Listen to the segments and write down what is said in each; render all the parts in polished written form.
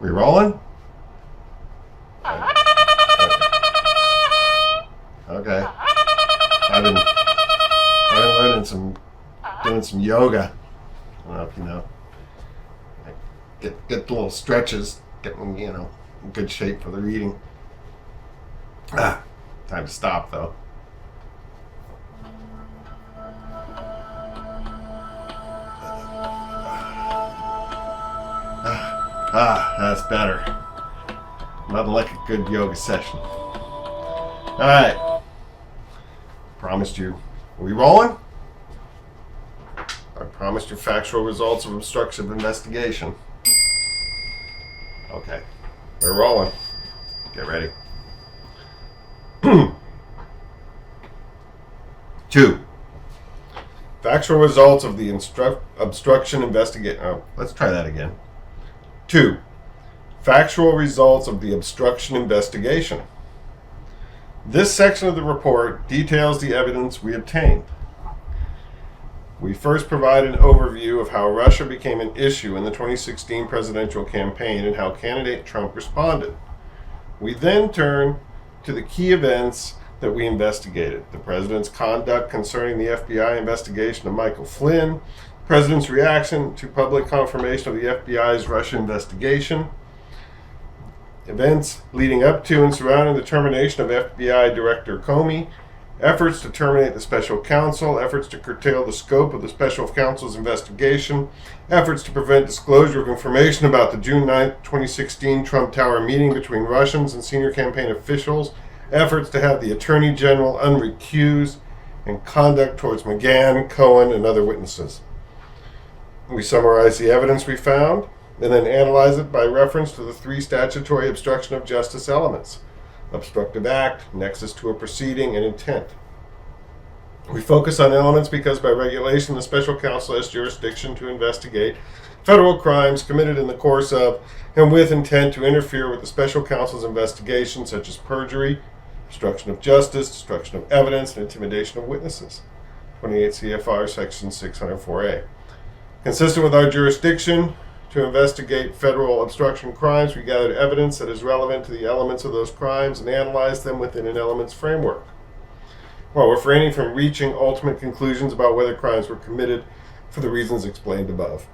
We rolling? Okay. I've been doing some yoga. I don't know if you know. Get the little stretches, get me, in good shape for the reading. Time to stop though. That's better. Nothing like a good yoga session. Alright. Promised you. Are we rolling? I promised you factual results of obstructive investigation. Okay. We're rolling. Get ready. 2. Factual results of the obstruction investigation. Oh, let's try that again. 2. Factual results of the obstruction investigation. This section of the report details the evidence we obtained. We first provide an overview of how Russia became an issue in the 2016 presidential campaign and how candidate Trump responded. We then turn to the key events that we investigated: the president's conduct concerning the FBI investigation of Michael Flynn, the president's reaction to public confirmation of the FBI's Russia investigation, events leading up to and surrounding the termination of FBI Director Comey, efforts to terminate the special counsel, efforts to curtail the scope of the special counsel's investigation, efforts to prevent disclosure of information about the June 9, 2016 Trump Tower meeting between Russians and senior campaign officials, efforts to have the Attorney General unrecused, and conduct towards McGahn, Cohen, and other witnesses. We summarize the evidence we found and then analyze it by reference to the 3 statutory obstruction of justice elements: obstructive act, nexus to a proceeding, and intent. We focus on elements because by regulation the special counsel has jurisdiction to investigate federal crimes committed in the course of and with intent to interfere with the special counsel's investigation, such as perjury, obstruction of justice, destruction of evidence, and intimidation of witnesses. 28 CFR section 604A. Consistent with our jurisdiction to investigate federal obstruction crimes, we gathered evidence that is relevant to the elements of those crimes and analyzed them within an elements framework, while refraining from reaching ultimate conclusions about whether crimes were committed for the reasons explained above.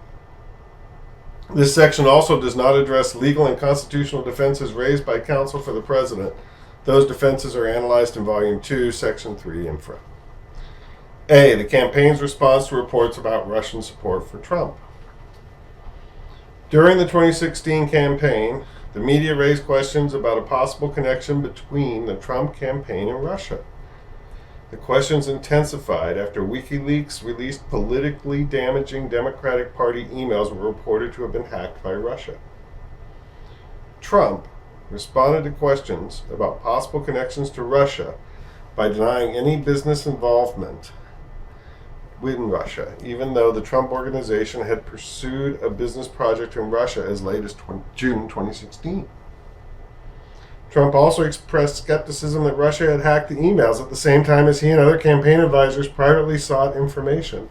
This section also does not address legal and constitutional defenses raised by counsel for the president. Those defenses are analyzed in Volume 2, Section 3, infra. A. The campaign's response to reports about Russian support for Trump. During the 2016 campaign, the media raised questions about a possible connection between the Trump campaign and Russia. The questions intensified after WikiLeaks released politically damaging Democratic Party emails were reported to have been hacked by Russia. Trump responded to questions about possible connections to Russia by denying any business involvement in Russia, even though the Trump organization had pursued a business project in Russia as late as June 2016. Trump also expressed skepticism that Russia had hacked the emails at the same time as he and other campaign advisors privately sought information,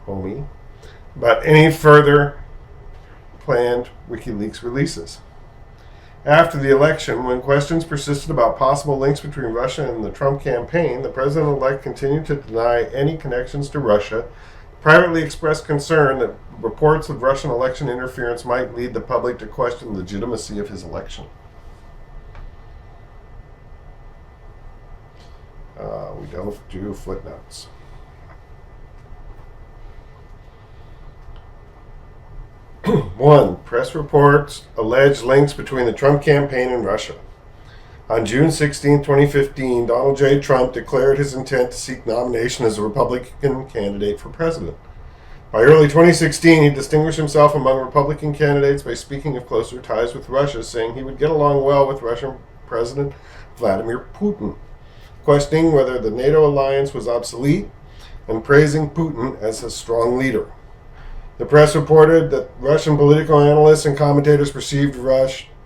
about any further planned WikiLeaks releases. After the election, when questions persisted about possible links between Russia and the Trump campaign, the president-elect continued to deny any connections to Russia, privately expressed concern that reports of Russian election interference might lead the public to question the legitimacy of his election. We don't do footnotes. One, press reports allege links between the Trump campaign and Russia. On June 16, 2015, Donald J. Trump declared his intent to seek nomination as a Republican candidate for president. By early 2016, he distinguished himself among Republican candidates by speaking of closer ties with Russia, saying he would get along well with Russian President Vladimir Putin, questioning whether the NATO alliance was obsolete and praising Putin as a strong leader. The press reported that Russian political analysts and commentators perceived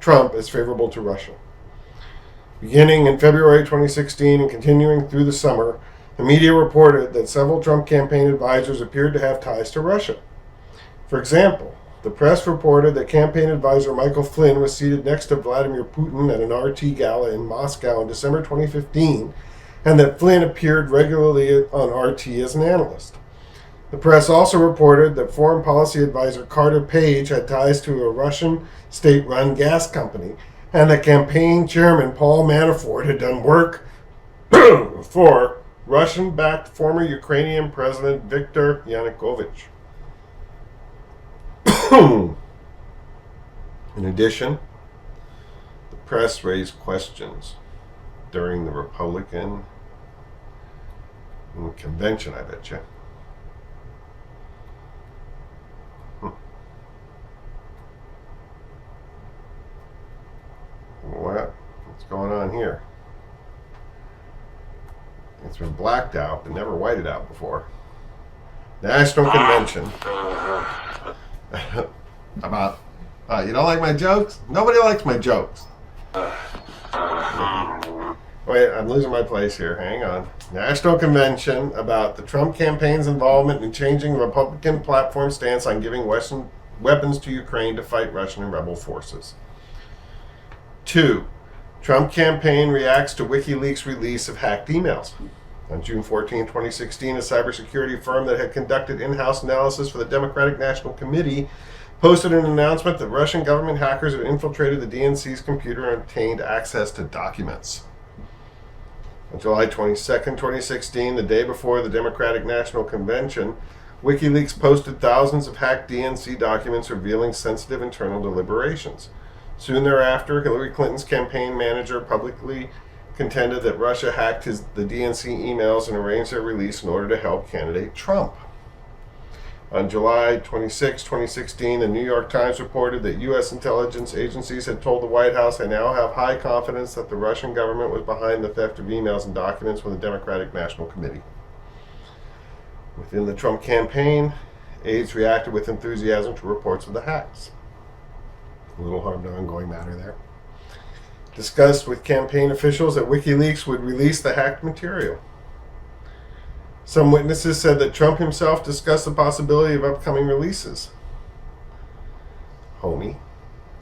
Trump as favorable to Russia. Beginning in February 2016 and continuing through the summer, the media reported that several Trump campaign advisors appeared to have ties to Russia. For example, The press reported that campaign advisor Michael Flynn was seated next to Vladimir Putin at an RT gala in Moscow in December 2015, and that Flynn appeared regularly on RT as an analyst. The press also reported that foreign policy advisor Carter Page had ties to a Russian state-run gas company, and that campaign chairman Paul Manafort had done work for Russian-backed former Ukrainian President Viktor Yanukovych. In addition, the press raised questions during the Republican convention, I bet you. What's going on here? It's been blacked out, but never whited out before. National Convention. About, you don't like my jokes? Nobody likes my jokes. Wait, I'm losing my place here. Hang on. National Convention about the Trump campaign's involvement in changing the Republican platform stance on giving Western weapons to Ukraine to fight Russian and rebel forces. 2. Trump campaign reacts to WikiLeaks release of hacked emails. On June 14, 2016, a cybersecurity firm that had conducted in-house analysis for the Democratic National Committee posted an announcement that Russian government hackers had infiltrated the DNC's computer and obtained access to documents. On July 22, 2016, the day before the Democratic National Convention, WikiLeaks posted thousands of hacked DNC documents revealing sensitive internal deliberations. Soon thereafter, Hillary Clinton's campaign manager publicly contended that Russia hacked the DNC emails and arranged their release in order to help candidate Trump. On July 26, 2016, the New York Times reported that U.S. intelligence agencies had told the White House they now have high confidence that the Russian government was behind the theft of emails and documents from the Democratic National Committee. Within the Trump campaign, aides reacted with enthusiasm to reports of the hacks. A little harm to ongoing matter there. Discussed with campaign officials that WikiLeaks would release the hacked material. Some witnesses said that Trump himself discussed the possibility of upcoming releases. Homie.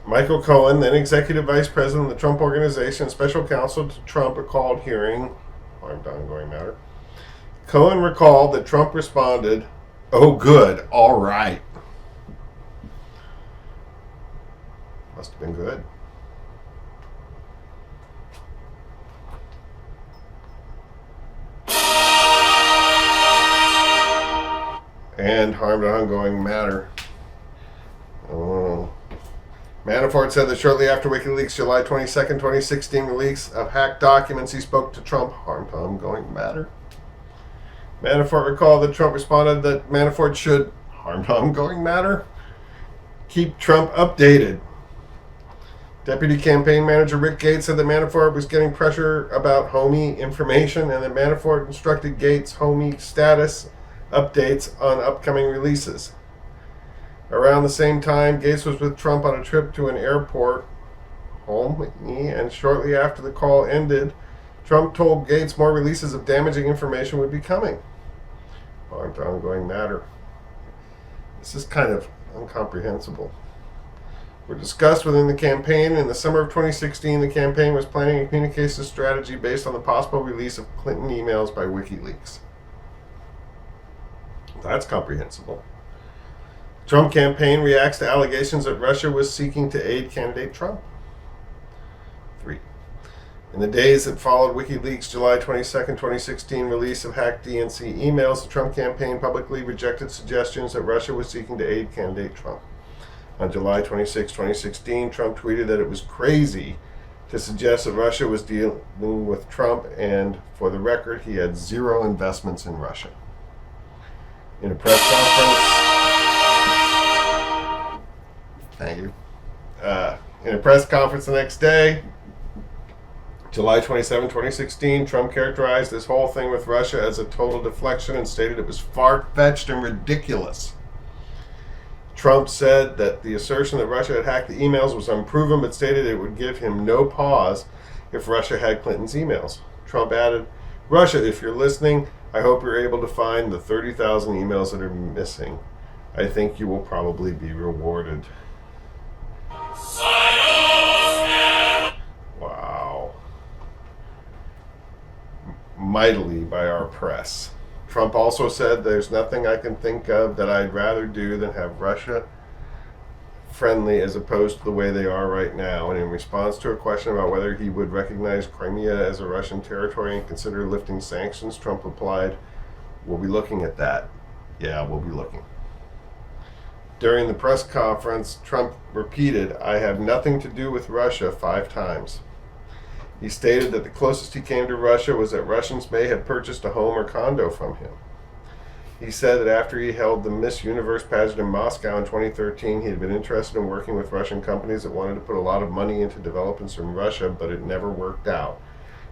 Michael Cohen, then executive vice president of the Trump Organization, special counsel to Trump, recalled hearing harm to ongoing matter. Cohen recalled that Trump responded, "Oh good, all right." Must have been good. And harm to ongoing matter. Manafort said that shortly after WikiLeaks' July 22nd, 2016 release of hacked documents, he spoke to Trump. Harm to ongoing matter. Manafort recalled that Trump responded that Manafort should, harm to ongoing matter, keep Trump updated. Deputy campaign manager Rick Gates said that Manafort was getting pressure about Homie information and that Manafort instructed Gates Homie status updates on upcoming releases. Around the same time, Gates was with Trump on a trip to an airport, and shortly after the call ended, Trump told Gates more releases of damaging information would be coming. Harm to ongoing matter. This is kind of incomprehensible. Were discussed within the campaign. In the summer of 2016, the campaign was planning a communications strategy based on the possible release of Clinton emails by WikiLeaks. That's comprehensible. The Trump campaign reacts to allegations that Russia was seeking to aid candidate Trump. 3. In the days that followed WikiLeaks' July 22, 2016 release of hacked DNC emails, the Trump campaign publicly rejected suggestions that Russia was seeking to aid candidate Trump. On July 26, 2016, Trump tweeted that it was crazy to suggest that Russia was dealing with Trump, and for the record, he had zero investments in Russia. In a press conference, thank you. In a press conference the next day, July 27, 2016, Trump characterized this whole thing with Russia as a total deflection and stated it was far-fetched and ridiculous. Trump said that the assertion that Russia had hacked the emails was unproven, but stated it would give him no pause if Russia had Clinton's emails. Trump added, "Russia, if you're listening, I hope you're able to find the 30,000 emails that are missing. I think you will probably be rewarded. Wow. Mightily by our press. Trump also said, "There's nothing I can think of that I'd rather do than have Russia friendly as opposed to the way they are right now." And in response to a question about whether he would recognize Crimea as a Russian territory and consider lifting sanctions, Trump replied, "We'll be looking at that." Yeah, we'll be looking. During the press conference, Trump repeated, "I have nothing to do with Russia" 5 times. He stated that the closest he came to Russia was that Russians may have purchased a home or condo from him. He said that after he held the Miss Universe pageant in Moscow in 2013, he had been interested in working with Russian companies that wanted to put a lot of money into developments in Russia, but it never worked out.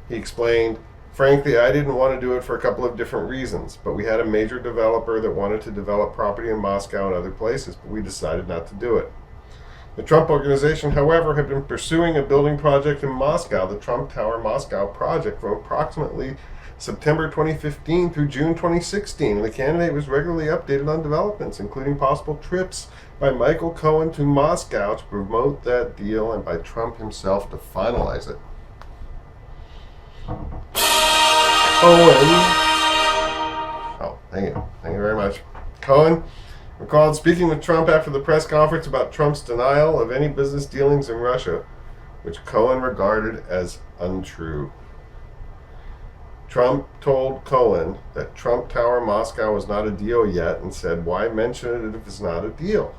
He explained, "Frankly, I didn't want to do it for a couple of different reasons, but we had a major developer that wanted to develop property in Moscow and other places, but we decided not to do it." The Trump Organization, however, had been pursuing a building project in Moscow, the Trump Tower Moscow project, from approximately September 2015 through June 2016. The candidate was regularly updated on developments, including possible trips by Michael Cohen to Moscow to promote that deal and by Trump himself to finalize it. Thank you very much. Cohen recalled speaking with Trump after the press conference about Trump's denial of any business dealings in Russia, which Cohen regarded as untrue. Trump told Cohen that Trump Tower Moscow was not a deal yet and said, "Why mention it if it's not a deal?"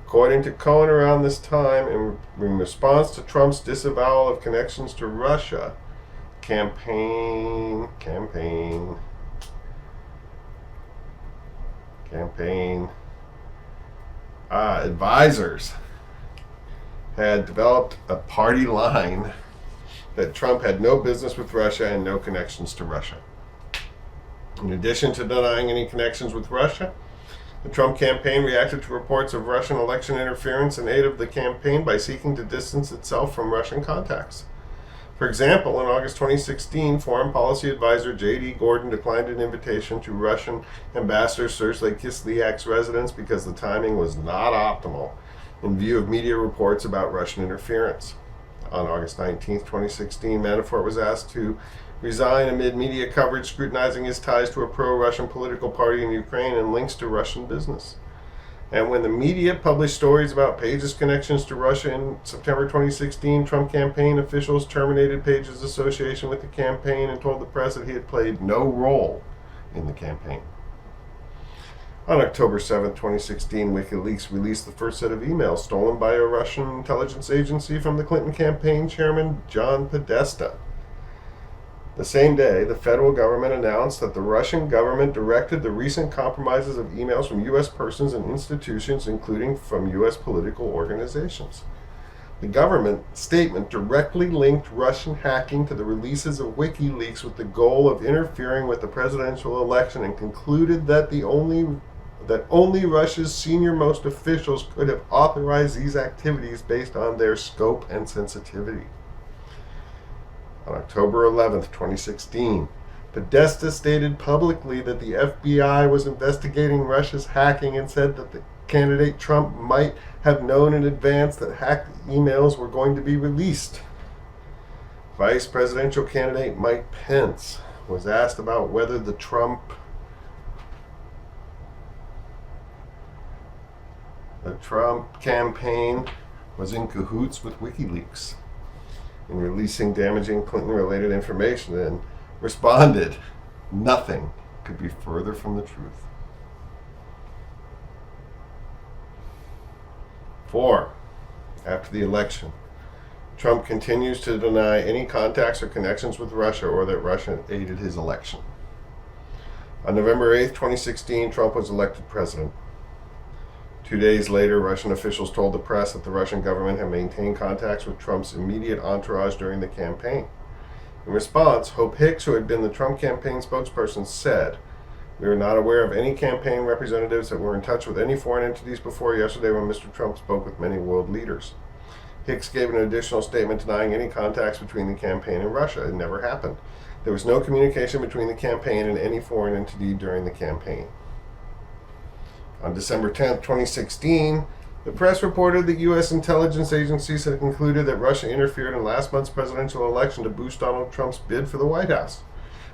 According to Cohen, around this time, in response to Trump's disavowal of connections to Russia, campaign advisors had developed a party line that Trump had no business with Russia and no connections to Russia. In addition to denying any connections with Russia, the Trump campaign reacted to reports of Russian election interference in aid of the campaign by seeking to distance itself from Russian contacts. For example, in August 2016, Foreign Policy Advisor J.D. Gordon declined an invitation to Russian Ambassador Sergei Kislyak's residence because the timing was not optimal in view of media reports about Russian interference. On August 19, 2016, Manafort was asked to resign amid media coverage scrutinizing his ties to a pro-Russian political party in Ukraine and links to Russian business. And when the media published stories about Page's connections to Russia in September 2016, Trump campaign officials terminated Page's association with the campaign and told the press that he had played no role in the campaign. On October 7, 2016, WikiLeaks released the first set of emails stolen by a Russian intelligence agency from the Clinton campaign chairman John Podesta. The same day, the federal government announced that the Russian government directed the recent compromises of emails from U.S. persons and institutions, including from U.S. political organizations. The government statement directly linked Russian hacking to the releases of WikiLeaks with the goal of interfering with the presidential election and concluded that only Russia's senior-most officials could have authorized these activities based on their scope and sensitivity. On October 11, 2016, Podesta stated publicly that the FBI was investigating Russia's hacking and said that the candidate Trump might have known in advance that hacked emails were going to be released. Vice presidential candidate Mike Pence was asked about whether the Trump campaign was in cahoots with WikiLeaks in releasing damaging Clinton-related information, and responded, "Nothing could be further from the truth." 4. After the election, Trump continues to deny any contacts or connections with Russia or that Russia aided his election. On November 8, 2016, Trump was elected president. 2 days later, Russian officials told the press that the Russian government had maintained contacts with Trump's immediate entourage during the campaign. In response, Hope Hicks, who had been the Trump campaign spokesperson, said, "We are not aware of any campaign representatives that were in touch with any foreign entities before yesterday when Mr. Trump spoke with many world leaders." Hicks gave an additional statement denying any contacts between the campaign and Russia. It never happened. There was no communication between the campaign and any foreign entity during the campaign. On December 10th, 2016, the press reported that U.S. intelligence agencies had concluded that Russia interfered in last month's presidential election to boost Donald Trump's bid for the White House.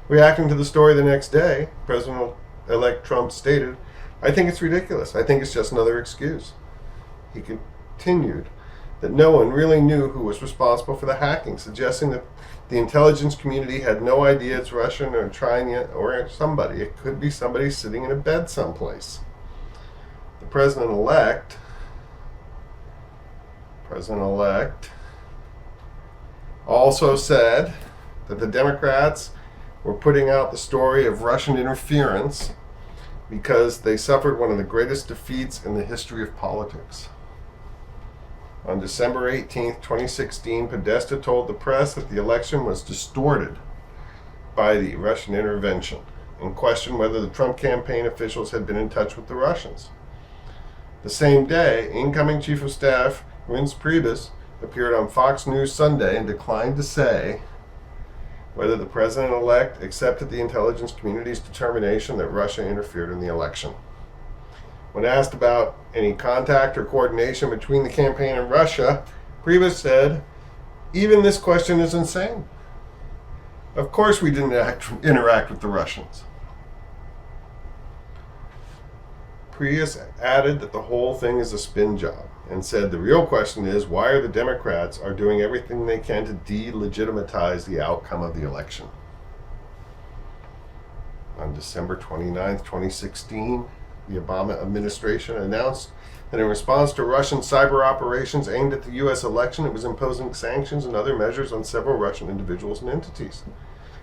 Reacting to the story the next day, President-elect Trump stated, "I think it's ridiculous. I think it's just another excuse." He continued that no one really knew who was responsible for the hacking, suggesting that the intelligence community had no idea it's Russian or China or somebody. It could be somebody sitting in a bed someplace. The president-elect also said that the Democrats were putting out the story of Russian interference because they suffered one of the greatest defeats in the history of politics. On December 18th, 2016, Podesta told the press that the election was distorted by the Russian intervention and questioned whether the Trump campaign officials had been in touch with the Russians. The same day, incoming Chief of Staff Reince Priebus appeared on Fox News Sunday and declined to say whether the president-elect accepted the intelligence community's determination that Russia interfered in the election. When asked about any contact or coordination between the campaign and Russia, Priebus said, "Even this question is insane. Of course we didn't interact with the Russians." Priebus added that the whole thing is a spin job and said the real question is why are the Democrats are doing everything they can to delegitimize the outcome of the election. On December 29th, 2016, the Obama administration announced that in response to Russian cyber operations aimed at the U.S. election, it was imposing sanctions and other measures on several Russian individuals and entities.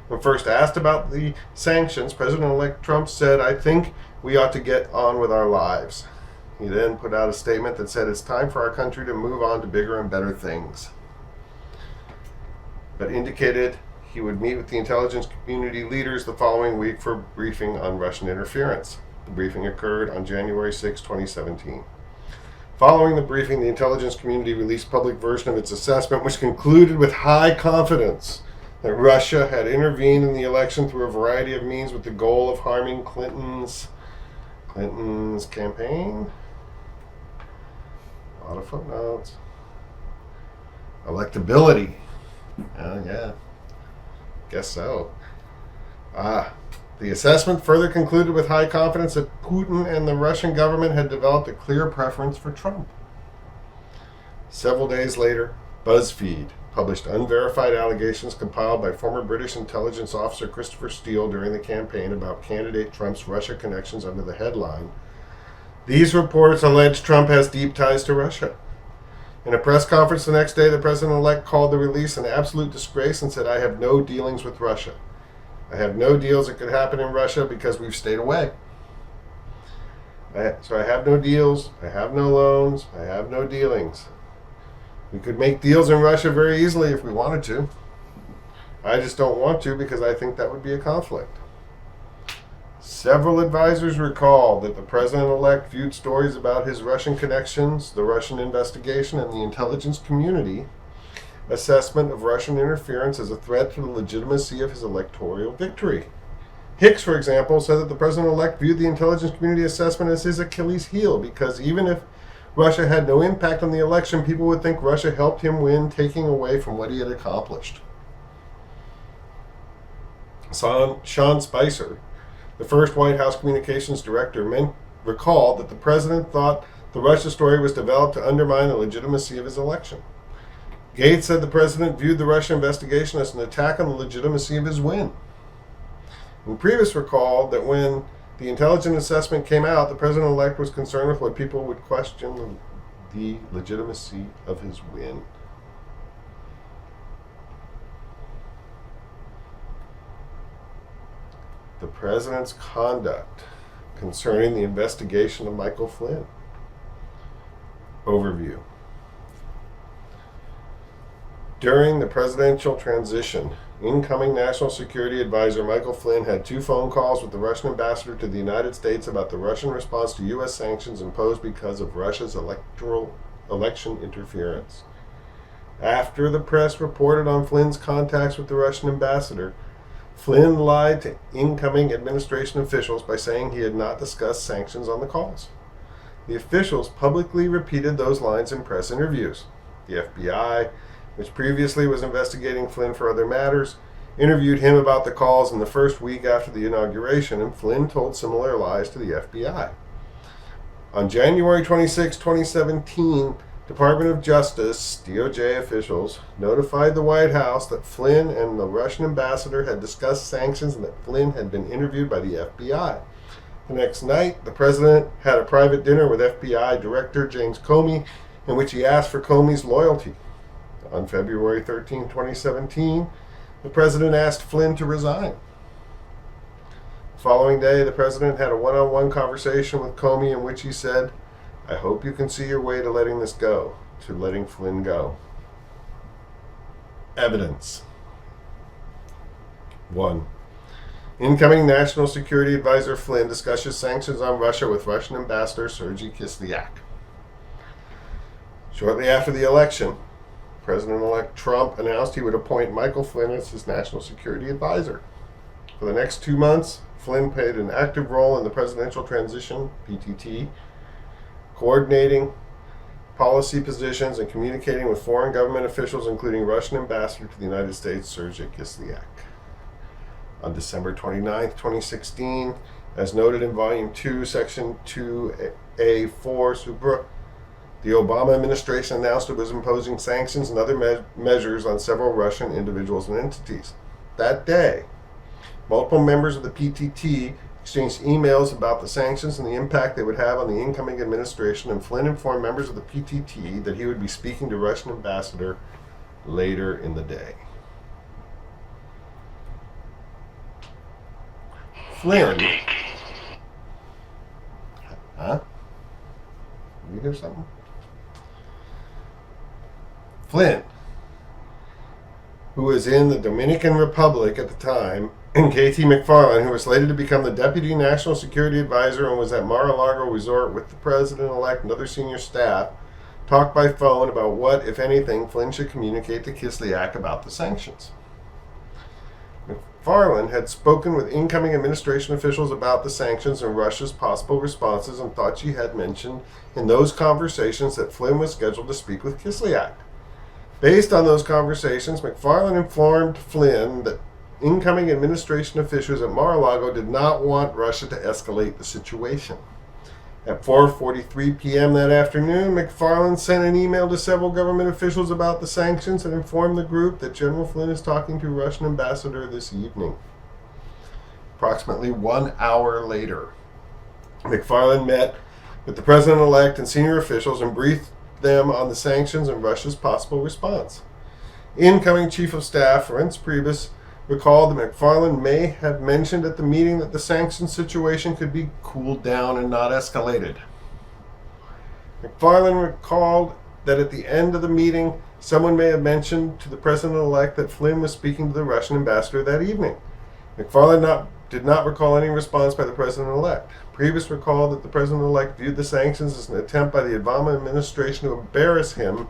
When first asked about the sanctions, President-elect Trump said, "I think we ought to get on with our lives." He then put out a statement that said it's time for our country to move on to bigger and better things, but indicated he would meet with the intelligence community leaders the following week for a briefing on Russian interference. The briefing occurred on January 6, 2017. Following the briefing, the intelligence community released a public version of its assessment, which concluded with high confidence that Russia had intervened in the election through a variety of means with the goal of harming Clinton's campaign. A lot of footnotes. Electability. Oh, yeah. Guess so. The assessment further concluded with high confidence that Putin and the Russian government had developed a clear preference for Trump. Several days later, BuzzFeed published unverified allegations compiled by former British intelligence officer Christopher Steele during the campaign about candidate Trump's Russia connections under the headline, "These reports allege Trump has deep ties to Russia." In a press conference the next day, the president-elect called the release an absolute disgrace and said, "I have no dealings with Russia. I have no deals that could happen in Russia because we've stayed away. So I have no deals, I have no loans, I have no dealings. We could make deals in Russia very easily if we wanted to. I just don't want to because I think that would be a conflict." Several advisors recalled that the president-elect viewed stories about his Russian connections, the Russian investigation, and the intelligence community assessment of Russian interference as a threat to the legitimacy of his electoral victory. Hicks, for example, said that the president-elect viewed the intelligence community assessment as his Achilles heel because even if Russia had no impact on the election, people would think Russia helped him win, taking away from what he had accomplished. Sean Spicer, the first White House communications director, recalled that the president thought the Russia story was developed to undermine the legitimacy of his election. Gates said the president viewed the Russia investigation as an attack on the legitimacy of his win. And Priebus recalled that when the intelligence assessment came out, the president-elect was concerned with what people would question the legitimacy of his win. The president's conduct concerning the investigation of Michael Flynn. Overview. During the presidential transition, incoming National Security Advisor Michael Flynn had 2 phone calls with the Russian ambassador to the United States about the Russian response to U.S. sanctions imposed because of Russia's election interference. After the press reported on Flynn's contacts with the Russian ambassador, Flynn lied to incoming administration officials by saying he had not discussed sanctions on the calls. The officials publicly repeated those lines in press interviews. The FBI, which previously was investigating Flynn for other matters, interviewed him about the calls in the first week after the inauguration, and Flynn told similar lies to the FBI. On January 26, 2017, Department of Justice, DOJ officials, notified the White House that Flynn and the Russian ambassador had discussed sanctions and that Flynn had been interviewed by the FBI. The next night, the president had a private dinner with FBI Director James Comey, in which he asked for Comey's loyalty. On February 13, 2017, the president asked Flynn to resign. The following day, the president had a one-on-one conversation with Comey in which he said, "I hope you can see your way to letting this go, to letting Flynn go." Evidence. 1. Incoming National Security Advisor Flynn discusses sanctions on Russia with Russian Ambassador Sergei Kislyak. Shortly after the election, President-elect Trump announced he would appoint Michael Flynn as his National Security Advisor. For the next 2 months, Flynn played an active role in the presidential transition, PTT, coordinating policy positions and communicating with foreign government officials, including Russian Ambassador to the United States, Sergei Kislyak. On December 29, 2016, as noted in Volume 2, Section 2A4, Supra, the Obama administration announced it was imposing sanctions and other measures on several Russian individuals and entities. That day, multiple members of the PTT exchanged emails about the sanctions and the impact they would have on the incoming administration, and Flynn informed members of the PTT that he would be speaking to Russian ambassador later in the day. Flynn. Huh? You hear something? Flynn, who was in the Dominican Republic at the time, and K.T. McFarland, who was slated to become the Deputy National Security Advisor and was at Mar-a-Lago Resort with the President-elect and other senior staff, talked by phone about what, if anything, Flynn should communicate to Kislyak about the sanctions. McFarland had spoken with incoming administration officials about the sanctions and Russia's possible responses and thought she had mentioned in those conversations that Flynn was scheduled to speak with Kislyak. Based on those conversations, McFarland informed Flynn that incoming administration officials at Mar-a-Lago did not want Russia to escalate the situation. At 4:43 p.m. that afternoon, McFarland sent an email to several government officials about the sanctions and informed the group that General Flynn is talking to Russian ambassador this evening. Approximately 1 hour later, McFarland met with the president-elect and senior officials and briefed them on the sanctions and Russia's possible response. Incoming Chief of Staff Reince Priebus recalled that McFarland may have mentioned at the meeting that the sanctions situation could be cooled down and not escalated. McFarland recalled that at the end of the meeting, someone may have mentioned to the president-elect that Flynn was speaking to the Russian ambassador that evening. McFarland did not recall any response by the president-elect. Priebus recalled that the president-elect viewed the sanctions as an attempt by the Obama administration to embarrass him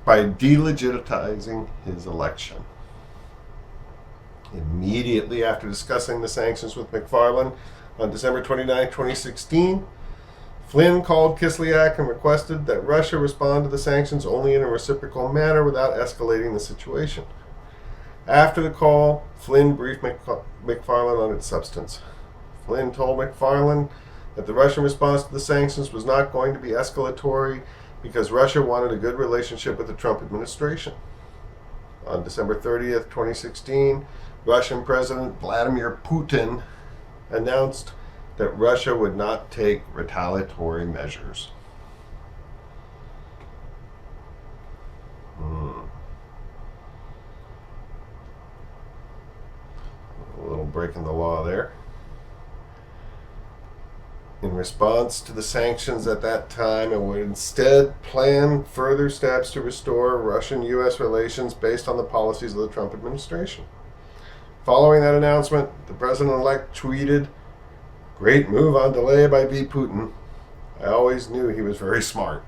by delegitimizing his election. Immediately after discussing the sanctions with McFarland on December 29, 2016, Flynn called Kislyak and requested that Russia respond to the sanctions only in a reciprocal manner without escalating the situation. After the call, Flynn briefed McFarland on its substance. Flynn told McFarland that the Russian response to the sanctions was not going to be escalatory because Russia wanted a good relationship with the Trump administration. On December 30th, 2016, Russian President Vladimir Putin announced that Russia would not take retaliatory measures. A little breaking the law there. In response to the sanctions at that time, it would instead plan further steps to restore Russian-U.S. relations based on the policies of the Trump administration. Following that announcement, the president-elect tweeted, "Great move on delay by V. Putin. I always knew he was very smart."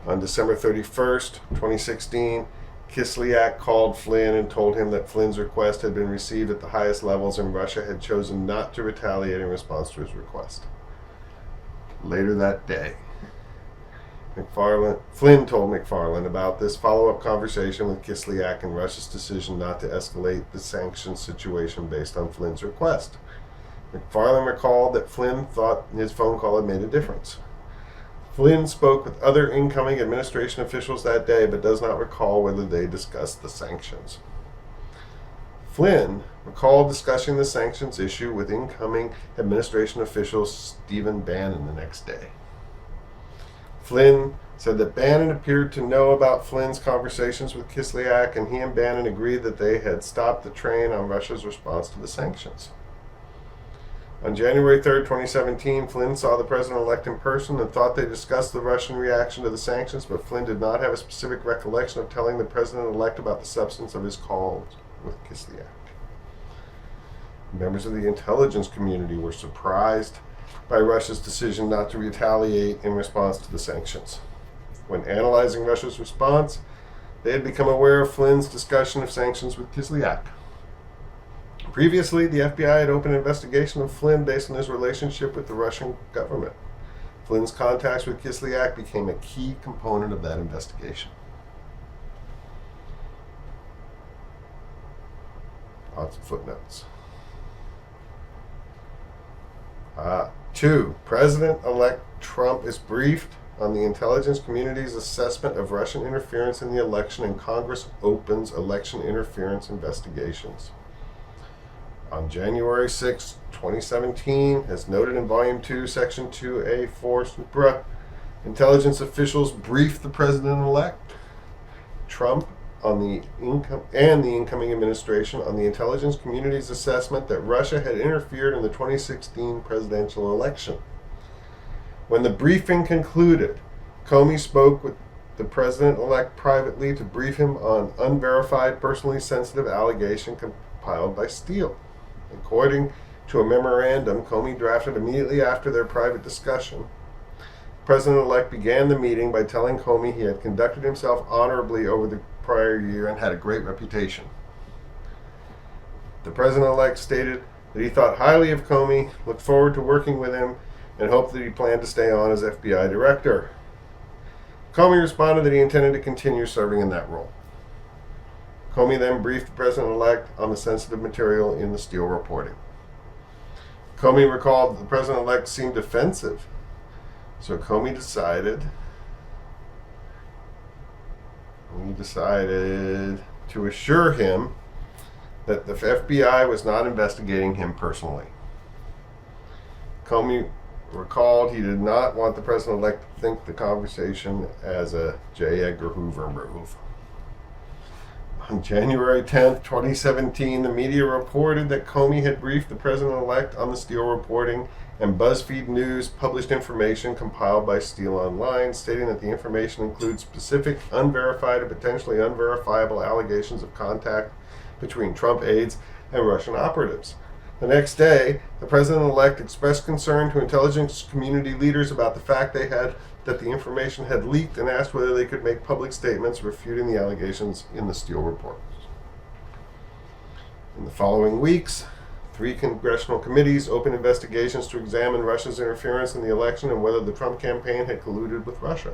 On December 31st, 2016, Kislyak called Flynn and told him that Flynn's request had been received at the highest levels and Russia had chosen not to retaliate in response to his request. Later that day, Flynn told McFarland about this follow-up conversation with Kislyak and Russia's decision not to escalate the sanctions situation based on Flynn's request. McFarland recalled that Flynn thought his phone call had made a difference. Flynn spoke with other incoming administration officials that day, but does not recall whether they discussed the sanctions. Flynn recalled discussing the sanctions issue with incoming administration official Stephen Bannon the next day. Flynn said that Bannon appeared to know about Flynn's conversations with Kislyak, and he and Bannon agreed that they had stopped the train on Russia's response to the sanctions. On January 3, 2017, Flynn saw the president-elect in person and thought they discussed the Russian reaction to the sanctions, but Flynn did not have a specific recollection of telling the president-elect about the substance of his calls with Kislyak. Members of the intelligence community were surprised by Russia's decision not to retaliate in response to the sanctions. When analyzing Russia's response, they had become aware of Flynn's discussion of sanctions with Kislyak. Previously, the FBI had opened an investigation of Flynn based on his relationship with the Russian government. Flynn's contacts with Kislyak became a key component of that investigation. Lots of footnotes. 2. President-elect Trump is briefed on the intelligence community's assessment of Russian interference in the election, and Congress opens election interference investigations. On January 6, 2017, as noted in Volume 2, Section 2A4 Supra, intelligence officials briefed the president-elect Trump on the incoming administration on the intelligence community's assessment that Russia had interfered in the 2016 presidential election. When the briefing concluded, Comey spoke with the president-elect privately to brief him on unverified, personally sensitive allegation compiled by Steele. According to a memorandum Comey drafted immediately after their private discussion, the president-elect began the meeting by telling Comey he had conducted himself honorably over the prior year and had a great reputation. The president-elect stated that he thought highly of Comey, looked forward to working with him, and hoped that he planned to stay on as FBI director. Comey responded that he intended to continue serving in that role. Comey then briefed the president-elect on the sensitive material in the Steele reporting. Comey recalled that the president-elect seemed defensive, so Comey decided to assure him that the FBI was not investigating him personally. Comey recalled he did not want the president-elect to think the conversation as a J. Edgar Hoover move. On January 10, 2017, the media reported that Comey had briefed the president-elect on the Steele reporting, and BuzzFeed News published information compiled by Steele Online, stating that the information includes specific, unverified, and potentially unverifiable allegations of contact between Trump aides and Russian operatives. The next day, the president-elect expressed concern to intelligence community leaders about the fact that the information had leaked, and asked whether they could make public statements refuting the allegations in the Steele report. In the following weeks, 3 congressional committees opened investigations to examine Russia's interference in the election and whether the Trump campaign had colluded with Russia.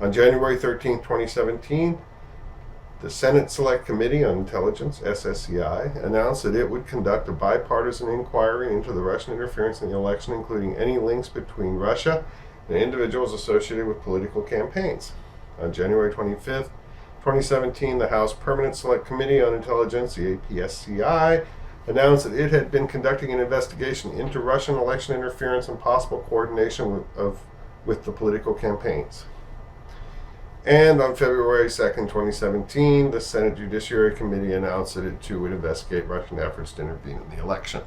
On January 13, 2017, the Senate Select Committee on Intelligence, SSCI, announced that it would conduct a bipartisan inquiry into the Russian interference in the election, including any links between Russia and individuals associated with political campaigns. On January 25, 2017, the House Permanent Select Committee on Intelligence, the APSCI, announced that it had been conducting an investigation into Russian election interference and possible coordination with the political campaigns. And on February 2, 2017, the Senate Judiciary Committee announced that it too would investigate Russian efforts to intervene in the election.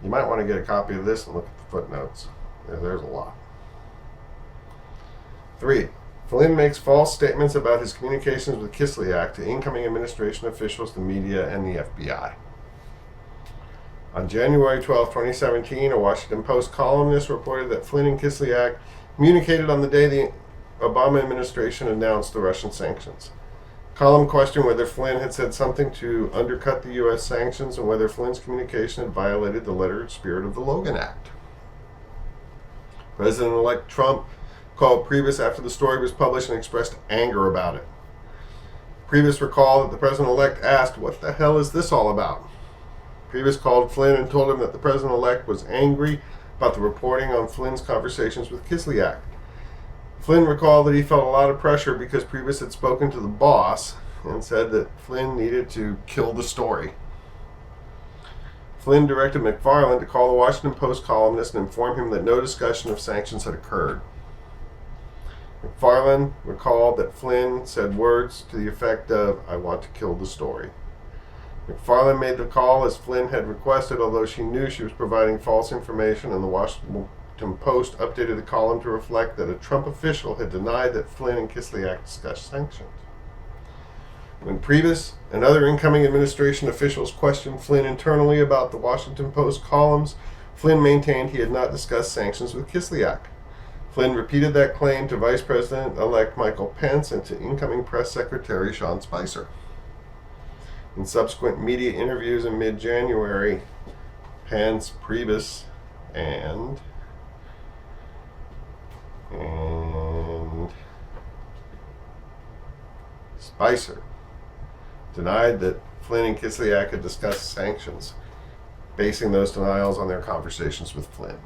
You might want to get a copy of this and look at the footnotes. There's a lot. 3. Flynn makes false statements about his communications with Kislyak to incoming administration officials, the media, and the FBI. On January 12, 2017, a Washington Post columnist reported that Flynn and Kislyak communicated on the day the Obama administration announced the Russian sanctions. Column questioned whether Flynn had said something to undercut the U.S. sanctions and whether Flynn's communication had violated the letter and spirit of the Logan Act. President-elect Trump called Priebus after the story was published and expressed anger about it. Priebus recalled that the president-elect asked, "What the hell is this all about?" Priebus called Flynn and told him that the president-elect was angry about the reporting on Flynn's conversations with Kislyak. Flynn recalled that he felt a lot of pressure because Priebus had spoken to the boss and said that Flynn needed to kill the story. Flynn directed McFarland to call the Washington Post columnist and inform him that no discussion of sanctions had occurred. McFarland recalled that Flynn said words to the effect of, "I want to kill the story." McFarland made the call as Flynn had requested, although she knew she was providing false information, and the Washington Post updated the column to reflect that a Trump official had denied that Flynn and Kislyak discussed sanctions. When Priebus and other incoming administration officials questioned Flynn internally about the Washington Post columns, Flynn maintained he had not discussed sanctions with Kislyak. Flynn repeated that claim to Vice President-elect Michael Pence and to incoming press secretary Sean Spicer. In subsequent media interviews in mid-January, Pence, Priebus, and Spicer denied that Flynn and Kislyak had discussed sanctions, basing those denials on their conversations with Flynn.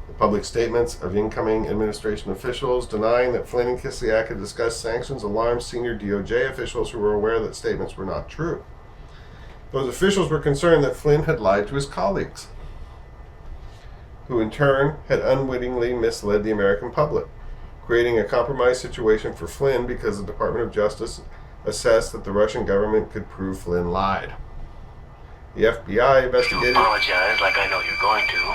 The public statements of incoming administration officials denying that Flynn and Kislyak had discussed sanctions alarmed senior DOJ officials who were aware that statements were not true. Those officials were concerned that Flynn had lied to his colleagues, who in turn had unwittingly misled the American public, creating a compromised situation for Flynn because the Department of Justice assessed that the Russian government could prove Flynn lied. The FBI investigated. You apologize like I know you're going to.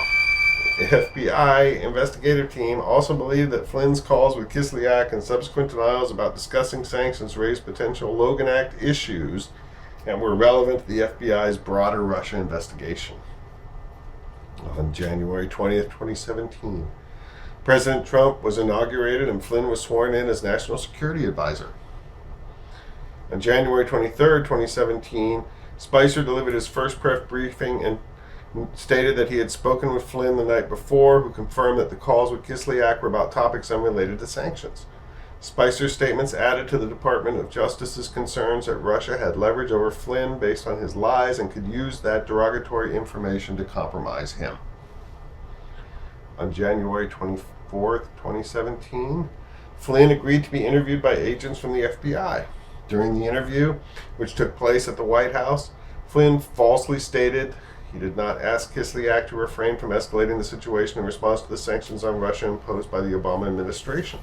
The FBI investigative team also believed that Flynn's calls with Kislyak and subsequent denials about discussing sanctions raised potential Logan Act issues and were relevant to the FBI's broader Russia investigation. On January 20th, 2017, President Trump was inaugurated and Flynn was sworn in as National Security Advisor. On January 23rd, 2017, Spicer delivered his first press briefing and stated that he had spoken with Flynn the night before, who confirmed that the calls with Kislyak were about topics unrelated to sanctions. Spicer's statements added to the Department of Justice's concerns that Russia had leverage over Flynn based on his lies and could use that derogatory information to compromise him. On January 24th, 2017, Flynn agreed to be interviewed by agents from the FBI. During the interview, which took place at the White House, Flynn falsely stated he did not ask Kislyak to refrain from escalating the situation in response to the sanctions on Russia imposed by the Obama administration.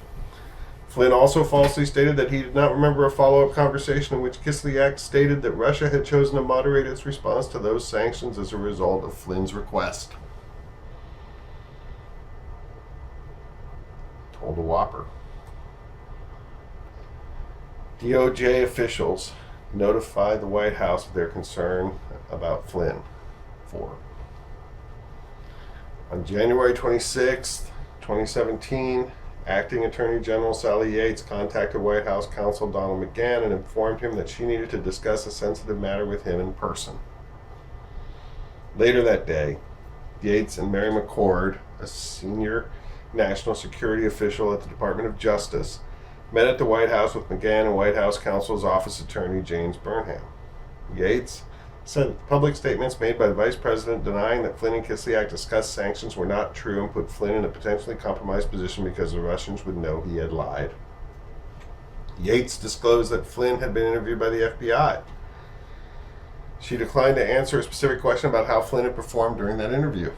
Flynn also falsely stated that he did not remember a follow-up conversation in which Kislyak stated that Russia had chosen to moderate its response to those sanctions as a result of Flynn's request. Told a whopper. DOJ officials notified the White House of their concern about Flynn. On January 26, 2017, Acting Attorney General Sally Yates contacted White House counsel Donald McGahn and informed him that she needed to discuss a sensitive matter with him in person. Later that day, Yates and Mary McCord, a senior national security official at the Department of Justice, met at the White House with McGahn and White House counsel's office attorney James Burnham. Yates said that the public statements made by the Vice President denying that Flynn and Kislyak discussed sanctions were not true and put Flynn in a potentially compromised position because the Russians would know he had lied. Yates disclosed that Flynn had been interviewed by the FBI. She declined to answer a specific question about how Flynn had performed during that interview.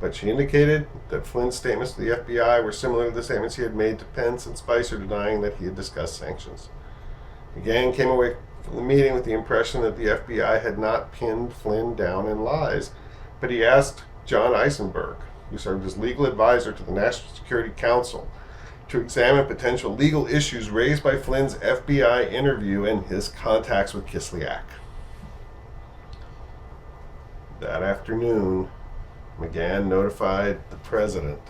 But she indicated that Flynn's statements to the FBI were similar to the statements he had made to Pence and Spicer denying that he had discussed sanctions. McGahn came away from the meeting with the impression that the FBI had not pinned Flynn down in lies, but he asked John Eisenberg, who served as legal advisor to the National Security Council, to examine potential legal issues raised by Flynn's FBI interview and his contacts with Kislyak. That afternoon, McGahn notified the president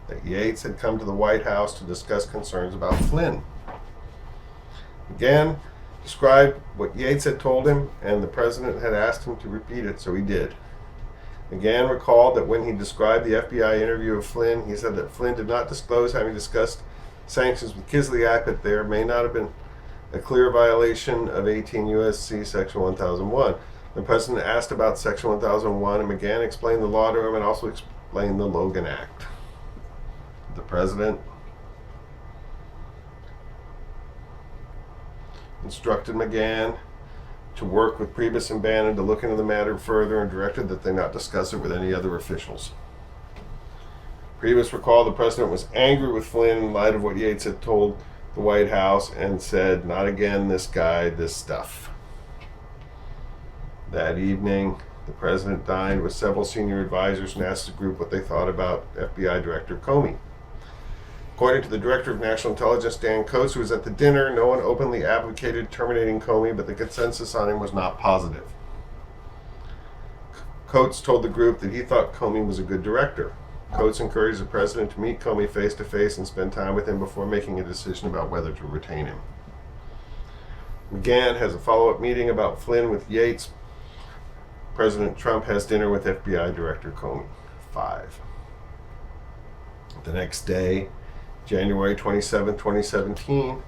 that Yates had come to the White House to discuss concerns about Flynn. McGahn described what Yates had told him, and the president had asked him to repeat it, so he did. McGahn recalled that when he described the FBI interview of Flynn, he said that Flynn did not disclose having discussed sanctions with Kislyak, but there may not have been a clear violation of 18 U.S.C. Section 1001. The president asked about Section 1001, and McGahn explained the law to him and also explained the Logan Act. The president instructed McGahn to work with Priebus and Bannon to look into the matter further and directed that they not discuss it with any other officials. Priebus recalled the president was angry with Flynn in light of what Yates had told the White House and said, "Not again, this guy, this stuff." That evening, the president dined with several senior advisors and asked the group what they thought about FBI Director Comey. According to the Director of National Intelligence, Dan Coates, who was at the dinner, no one openly advocated terminating Comey, but the consensus on him was not positive. Coates told the group that he thought Comey was a good director. Coates encouraged the president to meet Comey face-to-face and spend time with him before making a decision about whether to retain him. McGahn has a follow-up meeting about Flynn with Yates. President Trump has dinner with FBI Director Comey. 5. The next day, January 27, 2017,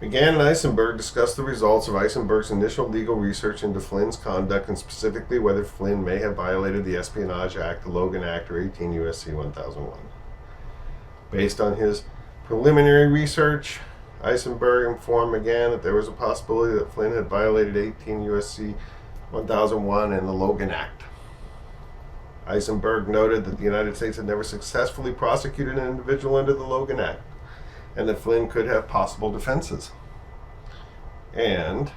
McGahn and Eisenberg discussed the results of Eisenberg's initial legal research into Flynn's conduct and specifically whether Flynn may have violated the Espionage Act, the Logan Act, or 18 U.S.C. 1001. Based on his preliminary research, Eisenberg informed McGahn that there was a possibility that Flynn had violated 18 U.S.C. 1001 and the Logan Act. Eisenberg noted that the United States had never successfully prosecuted an individual under the Logan Act, and that Flynn could have possible defenses. And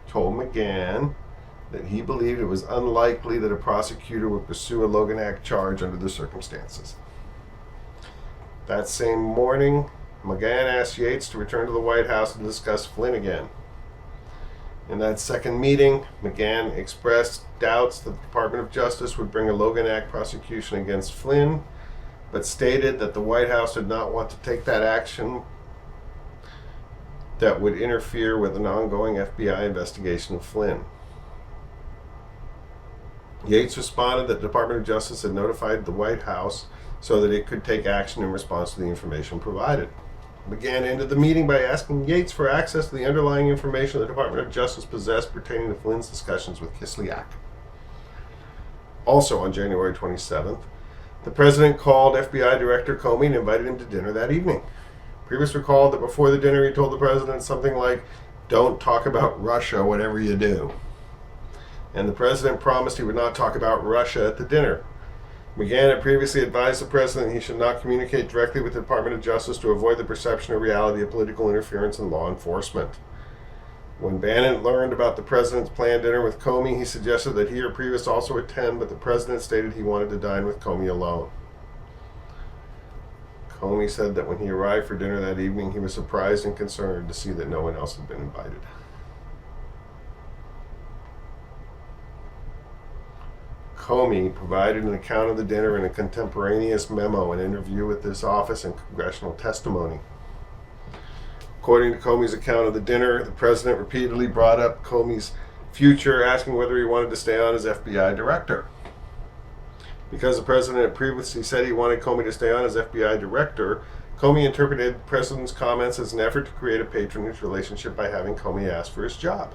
told McGahn that he believed it was unlikely that a prosecutor would pursue a Logan Act charge under the circumstances. That same morning, McGahn asked Yates to return to the White House and discuss Flynn again. In that second meeting, McGahn expressed doubts that the Department of Justice would bring a Logan Act prosecution against Flynn, but stated that the White House did not want to take that action that would interfere with an ongoing FBI investigation of Flynn. Yates responded that the Department of Justice had notified the White House so that it could take action in response to the information provided. McGahn ended the meeting by asking Yates for access to the underlying information the Department of Justice possessed pertaining to Flynn's discussions with Kislyak. Also on January 27th, the president called FBI Director Comey and invited him to dinner that evening. Priebus recalled that before the dinner he told the president something like, "Don't talk about Russia, whatever you do." And the president promised he would not talk about Russia at the dinner. McGahn had previously advised the president he should not communicate directly with the Department of Justice to avoid the perception or reality of political interference in law enforcement. When Bannon learned about the president's planned dinner with Comey, he suggested that he or Priebus also attend, but the president stated he wanted to dine with Comey alone. Comey said that when he arrived for dinner that evening, he was surprised and concerned to see that no one else had been invited. Comey provided an account of the dinner in a contemporaneous memo, an interview with this office, and congressional testimony. According to Comey's account of the dinner, the president repeatedly brought up Comey's future, asking whether he wanted to stay on as FBI director. Because the president had previously said he wanted Comey to stay on as FBI director, Comey interpreted the president's comments as an effort to create a patronage relationship by having Comey ask for his job.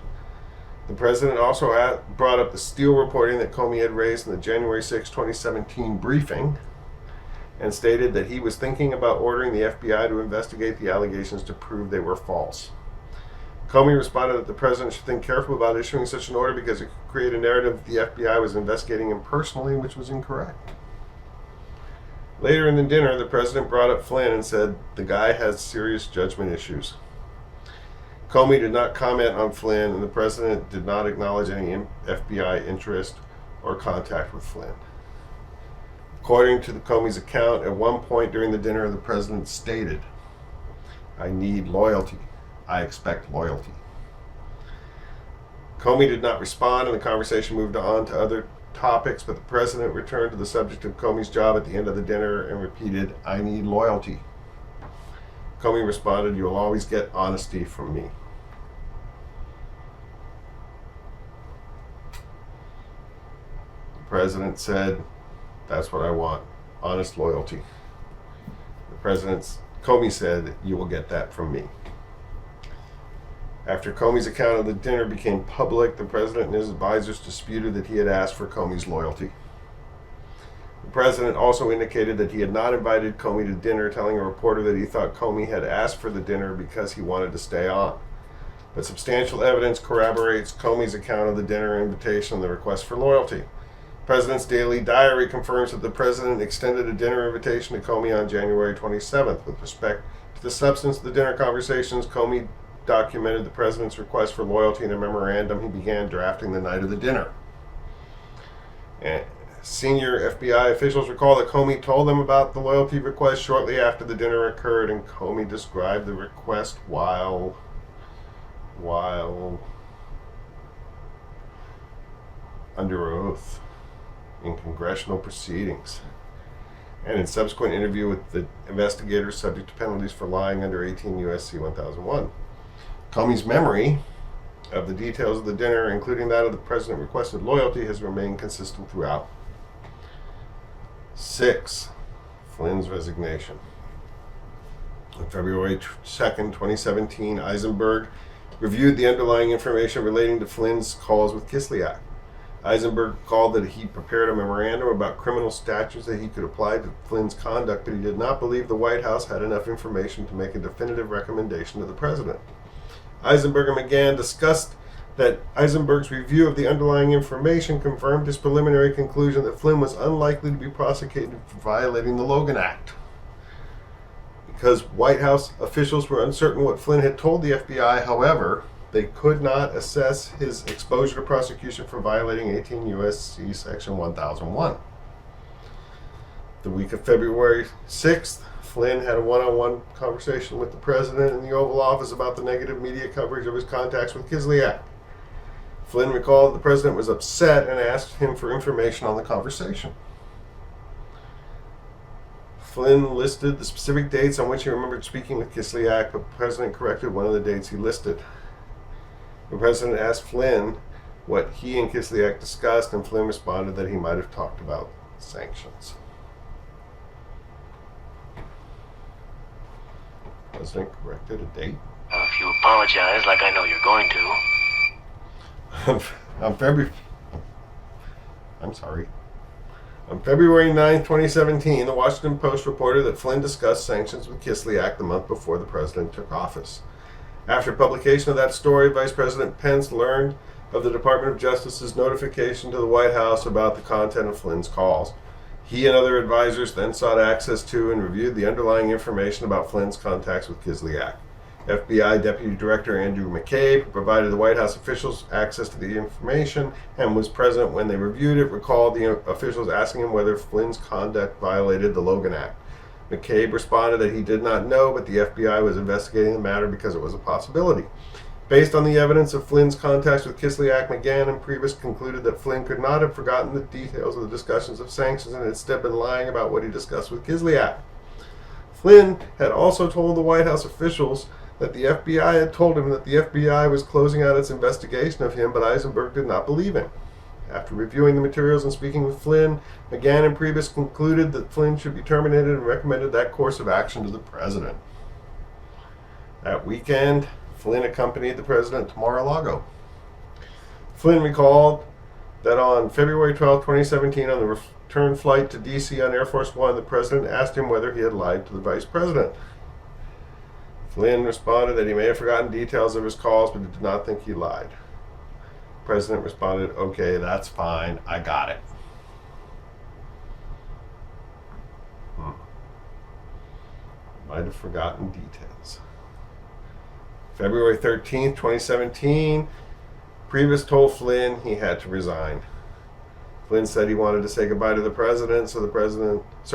The president also brought up the Steele reporting that Comey had raised in the January 6, 2017 briefing and stated that he was thinking about ordering the FBI to investigate the allegations to prove they were false. Comey responded that the president should think carefully about issuing such an order because it could create a narrative that the FBI was investigating him personally, which was incorrect. Later in the dinner, the president brought up Flynn and said, "The guy has serious judgment issues." Comey did not comment on Flynn, and the president did not acknowledge any FBI interest or contact with Flynn. According to Comey's account, at one point during the dinner, the president stated, "I need loyalty. I expect loyalty." Comey did not respond, and the conversation moved on to other topics, but the president returned to the subject of Comey's job at the end of the dinner and repeated, "I need loyalty." Comey responded, "You will always get honesty from me." The president said, "That's what I want, honest loyalty." Comey said, "You will get that from me." After Comey's account of the dinner became public, the president and his advisors disputed that he had asked for Comey's loyalty. The president also indicated that he had not invited Comey to dinner, telling a reporter that he thought Comey had asked for the dinner because he wanted to stay on. But substantial evidence corroborates Comey's account of the dinner invitation and the request for loyalty. The President's daily diary confirms that the president extended a dinner invitation to Comey on January 27th. With respect to the substance of the dinner conversations, Comey documented the president's request for loyalty in a memorandum he began drafting the night of the dinner. And senior FBI officials recall that Comey told them about the loyalty request shortly after the dinner occurred, and Comey described the request while under oath in congressional proceedings and in subsequent interview with the investigators subject to penalties for lying under 18 U.S.C. 1001. Comey's memory of the details of the dinner, including that of the president requested loyalty, has remained consistent throughout. 6. Flynn's resignation. On February 2nd, 2017, Eisenberg reviewed the underlying information relating to Flynn's calls with Kislyak. Eisenberg recalled that he prepared a memorandum about criminal statutes that he could apply to Flynn's conduct, but he did not believe the White House had enough information to make a definitive recommendation to the president. Eisenberg and McGahn discussed that Eisenberg's review of the underlying information confirmed his preliminary conclusion that Flynn was unlikely to be prosecuted for violating the Logan Act. Because White House officials were uncertain what Flynn had told the FBI, however, they could not assess his exposure to prosecution for violating 18 U.S.C. Section 1001. The week of February 6th, Flynn had a one-on-one conversation with the president in the Oval Office about the negative media coverage of his contacts with Kislyak. Flynn recalled that the president was upset and asked him for information on the conversation. Flynn listed the specific dates on which he remembered speaking with Kislyak, but the president corrected one of the dates he listed. The president asked Flynn what he and Kislyak discussed, and Flynn responded that he might have talked about sanctions. The president corrected a date. If you apologize like I know you're going to. On February 9, 2017, the Washington Post reported that Flynn discussed sanctions with Kislyak the month before the president took office. After publication of that story, Vice President Pence learned of the Department of Justice's notification to the White House about the content of Flynn's calls. He and other advisors then sought access to and reviewed the underlying information about Flynn's contacts with Kislyak. FBI Deputy Director Andrew McCabe, who provided the White House officials access to the information and was present when they reviewed it, recalled the officials asking him whether Flynn's conduct violated the Logan Act. McCabe responded that he did not know, but the FBI was investigating the matter because it was a possibility. Based on the evidence of Flynn's contacts with Kislyak, McGahn and Priebus concluded that Flynn could not have forgotten the details of the discussions of sanctions and had instead been lying about what he discussed with Kislyak. Flynn had also told the White House officials that the FBI had told him that the FBI was closing out its investigation of him, but Eisenberg did not believe him. After reviewing the materials and speaking with Flynn, McGahn and Priebus concluded that Flynn should be terminated and recommended that course of action to the president. That weekend, Flynn accompanied the president to Mar-a-Lago. Flynn recalled that on February 12, 2017, on the return flight to D.C. on Air Force One, the president asked him whether he had lied to the vice president. Flynn responded that he may have forgotten details of his calls, but did not think he lied. The president responded, "Okay, that's fine. I got it." Might have forgotten details. February 13th, 2017, Priebus told Flynn he had to resign. Flynn said he wanted to say goodbye to the president, so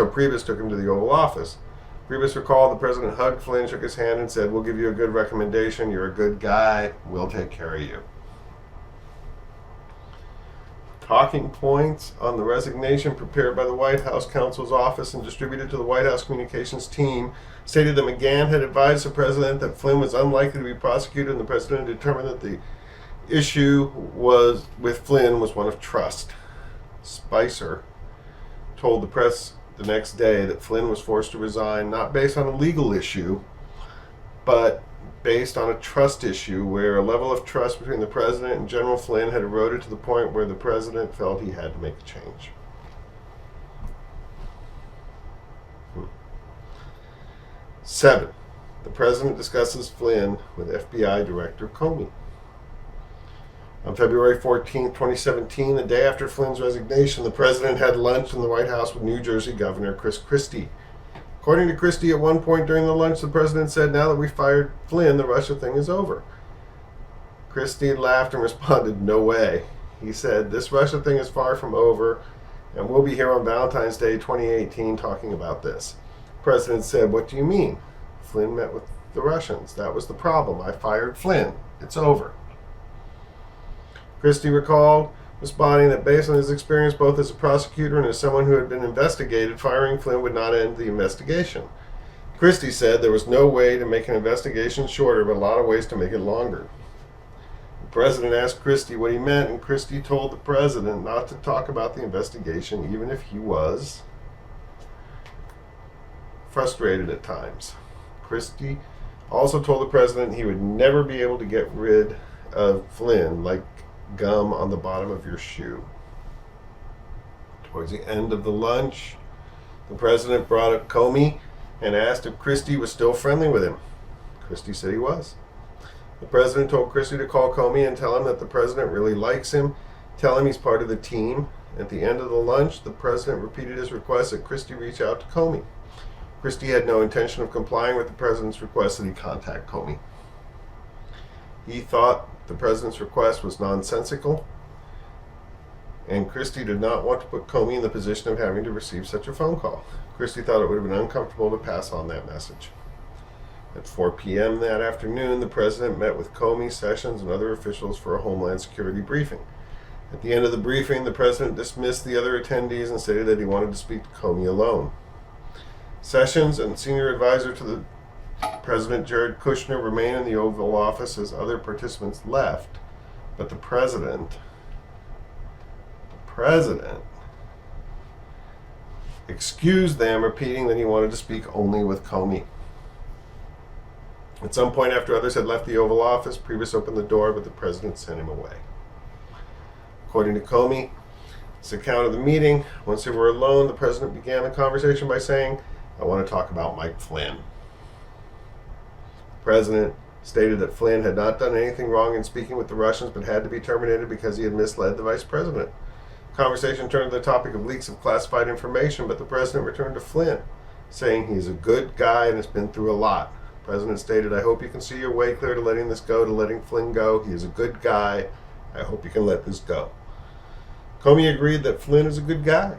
Priebus took him to the Oval Office. Priebus recalled the president hugged Flynn, shook his hand, and said, "We'll give you a good recommendation. You're a good guy. We'll take care of you." Talking points on the resignation prepared by the White House counsel's office and distributed to the White House communications team stated that McGahn had advised the president that Flynn was unlikely to be prosecuted, and the president determined that the issue was with Flynn was one of trust. Spicer told the press the next day that Flynn was forced to resign not based on a legal issue, but based on a trust issue where a level of trust between the president and General Flynn had eroded to the point where the president felt he had to make a change. 7. The president discusses Flynn with FBI Director Comey. On February 14, 2017, the day after Flynn's resignation, the president had lunch in the White House with New Jersey Governor Chris Christie. According to Christie, at one point during the lunch, the president said, "Now that we fired Flynn, the Russia thing is over." Christie laughed and responded, "No way." He said, "This Russia thing is far from over, and we'll be here on Valentine's Day 2018 talking about this." The president said, "What do you mean?" Flynn met with the Russians. That was the problem. I fired Flynn. It's over. Christie recalled responding that based on his experience both as a prosecutor and as someone who had been investigated, firing Flynn would not end the investigation. Christie said there was no way to make an investigation shorter, but a lot of ways to make it longer. The president asked Christie what he meant, and Christie told the president not to talk about the investigation, even if he was frustrated at times. Christie also told the president he would never be able to get rid of Flynn like gum on the bottom of your shoe. Towards the end of the lunch, the president brought up Comey and asked if Christie was still friendly with him. Christie said he was. The president told Christie to call Comey and tell him that the president really likes him, tell him he's part of the team. At the end of the lunch, the president repeated his request that Christie reach out to Comey. Christie had no intention of complying with the president's request that he contact Comey. He thought the president's request was nonsensical, and Christie did not want to put Comey in the position of having to receive such a phone call. Christie thought it would have been uncomfortable to pass on that message. At 4 p.m. that afternoon, the president met with Comey, Sessions, and other officials for a Homeland Security briefing. At the end of the briefing, the president dismissed the other attendees and stated that he wanted to speak to Comey alone. Sessions and senior advisor to the President Jared Kushner remained in the Oval Office as other participants left, but the president excused them, repeating that he wanted to speak only with Comey. At some point after others had left the Oval Office, Priebus opened the door, but the president sent him away. According to Comey, his account of the meeting, once they were alone, the president began the conversation by saying, "I want to talk about Mike Flynn." The president stated that Flynn had not done anything wrong in speaking with the Russians, but had to be terminated because he had misled the vice president. The conversation turned to the topic of leaks of classified information, but the president returned to Flynn, saying he's a good guy and has been through a lot. The president stated, "I hope you can see your way clear to letting this go, to letting Flynn go. He is a good guy. I hope you can let this go." Comey agreed that Flynn is a good guy,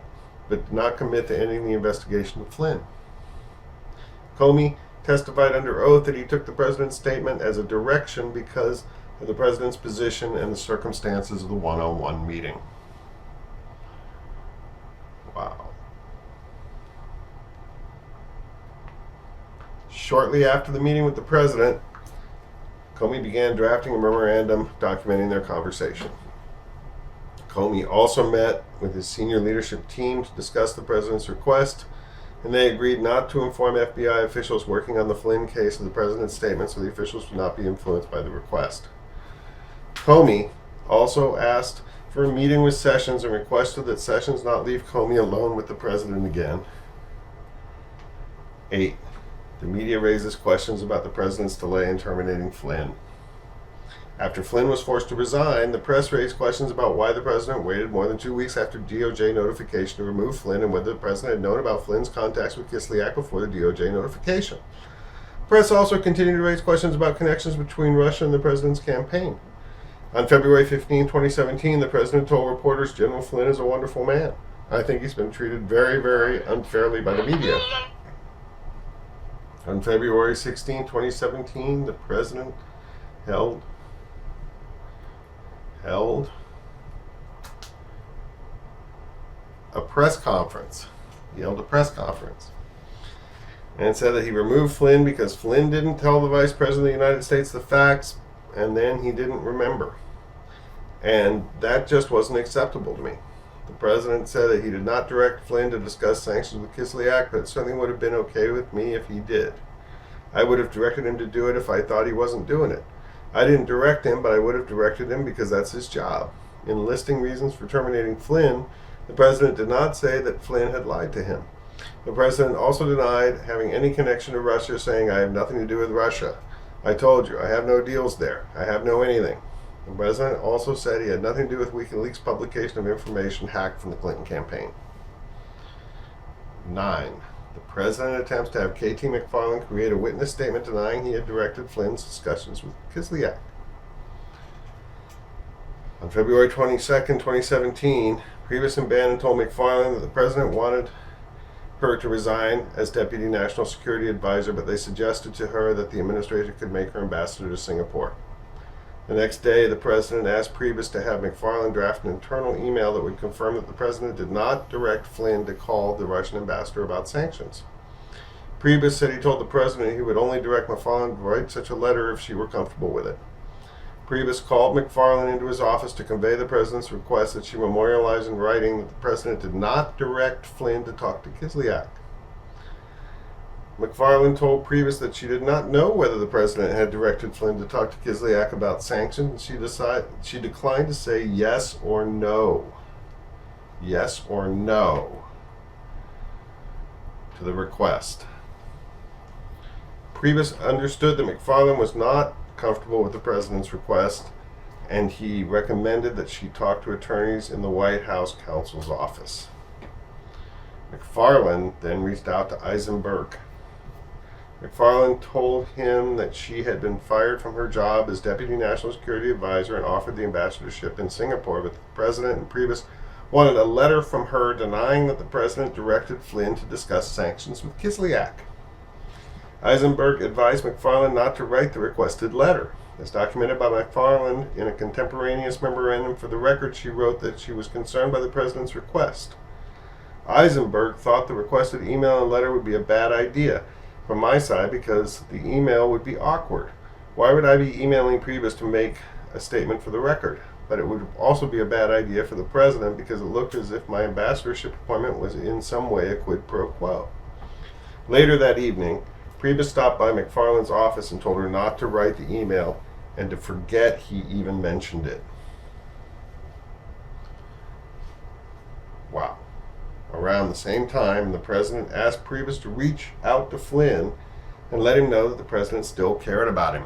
but did not commit to ending the investigation of Flynn. Comey testified under oath that he took the president's statement as a direction because of the president's position and the circumstances of the one-on-one meeting. Wow. Shortly after the meeting with the president, Comey began drafting a memorandum documenting their conversation. Comey also met with his senior leadership team to discuss the president's request, and they agreed not to inform FBI officials working on the Flynn case of the president's statement so the officials would not be influenced by the request. Comey also asked for a meeting with Sessions and requested that Sessions not leave Comey alone with the president again. 8. The media raises questions about the president's delay in terminating Flynn. After Flynn was forced to resign, the press raised questions about why the president waited more than 2 weeks after DOJ notification to remove Flynn and whether the president had known about Flynn's contacts with Kislyak before the DOJ notification. The press also continued to raise questions about connections between Russia and the president's campaign. On February 15, 2017, the president told reporters, "General Flynn is a wonderful man. I think he's been treated very, very unfairly by the media." On February 16, 2017, the president held a press conference. He held a press conference and said that he removed Flynn because Flynn didn't tell the Vice President of the United States the facts, and then he didn't remember. And that just wasn't acceptable to me. The President said that he did not direct Flynn to discuss sanctions with Kislyak, but it certainly would have been okay with me if he did. I would have directed him to do it if I thought he wasn't doing it. I didn't direct him, but I would have directed him because that's his job. In listing reasons for terminating Flynn, the President did not say that Flynn had lied to him. The President also denied having any connection to Russia, saying, I have nothing to do with Russia. I told you, I have no deals there. I have no anything. The President also said he had nothing to do with WikiLeaks' publication of information hacked from the Clinton campaign. 9. The President attempts to have KT McFarland create a witness statement denying he had directed Flynn's discussions with Kislyak. On February 22nd, 2017, Priebus and Bannon told McFarland that the President wanted her to resign as Deputy National Security Advisor, but they suggested to her that the administration could make her ambassador to Singapore. The next day, the President asked Priebus to have McFarland draft an internal email that would confirm that the President did not direct Flynn to call the Russian ambassador about sanctions. Priebus said he told the President he would only direct McFarland to write such a letter if she were comfortable with it. Priebus called McFarland into his office to convey the President's request that she memorialize in writing that the President did not direct Flynn to talk to Kislyak. McFarland told Priebus that she did not know whether the President had directed Flynn to talk to Kislyak about sanctions, and she declined to say yes or no. Yes or no to the request. Priebus understood that McFarland was not comfortable with the President's request, and he recommended that she talk to attorneys in the White House counsel's office. McFarland then reached out to Eisenberg. McFarland told him that she had been fired from her job as Deputy National Security Advisor and offered the ambassadorship in Singapore, but the President and Priebus wanted a letter from her denying that the President directed Flynn to discuss sanctions with Kislyak. Eisenberg advised McFarland not to write the requested letter. As documented by McFarland in a contemporaneous memorandum for the record, she wrote that she was concerned by the President's request. Eisenberg thought the requested email and letter would be a bad idea from my side because the email would be awkward. Why would I be emailing Priebus to make a statement for the record? But it would also be a bad idea for the President because it looked as if my ambassadorship appointment was in some way a quid pro quo. Later that evening, Priebus stopped by McFarland's office and told her not to write the email and to forget he even mentioned it. Wow. Around the same time, the President asked Priebus to reach out to Flynn and let him know that the President still cared about him.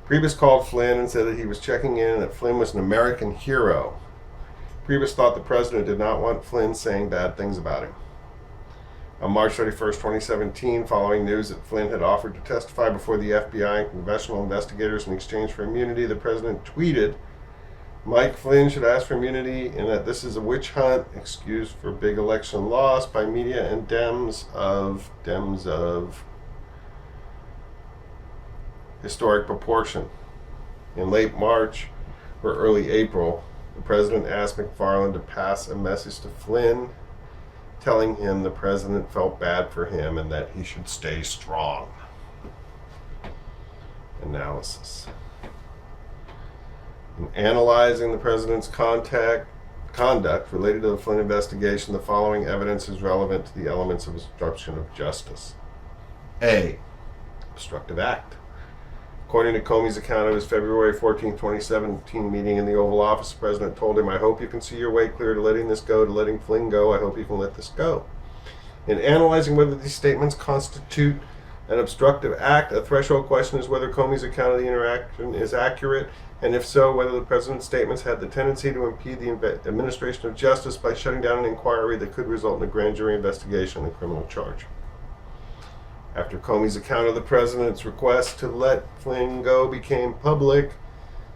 Priebus called Flynn and said that he was checking in and that Flynn was an American hero. Priebus thought the President did not want Flynn saying bad things about him. On March 31st, 2017, following news that Flynn had offered to testify before the FBI and congressional investigators in exchange for immunity, the President tweeted, Mike Flynn should ask for immunity and that this is a witch hunt, excuse for big election loss by media and Dems of historic proportion. In late March or early April, the President asked McFarland to pass a message to Flynn telling him the President felt bad for him and that he should stay strong. Analysis. In analyzing the President's conduct related to the Flynn investigation, the following evidence is relevant to the elements of obstruction of justice. A. Obstructive act. According to Comey's account of his February 14, 2017 meeting in the Oval Office, the President told him, I hope you can see your way clear to letting this go, to letting Flynn go. I hope you can let this go. In analyzing whether these statements constitute an obstructive act, a threshold question is whether Comey's account of the interaction is accurate, and if so, whether the President's statements had the tendency to impede the administration of justice by shutting down an inquiry that could result in a grand jury investigation and a criminal charge. After Comey's account of the President's request to let Flynn go became public,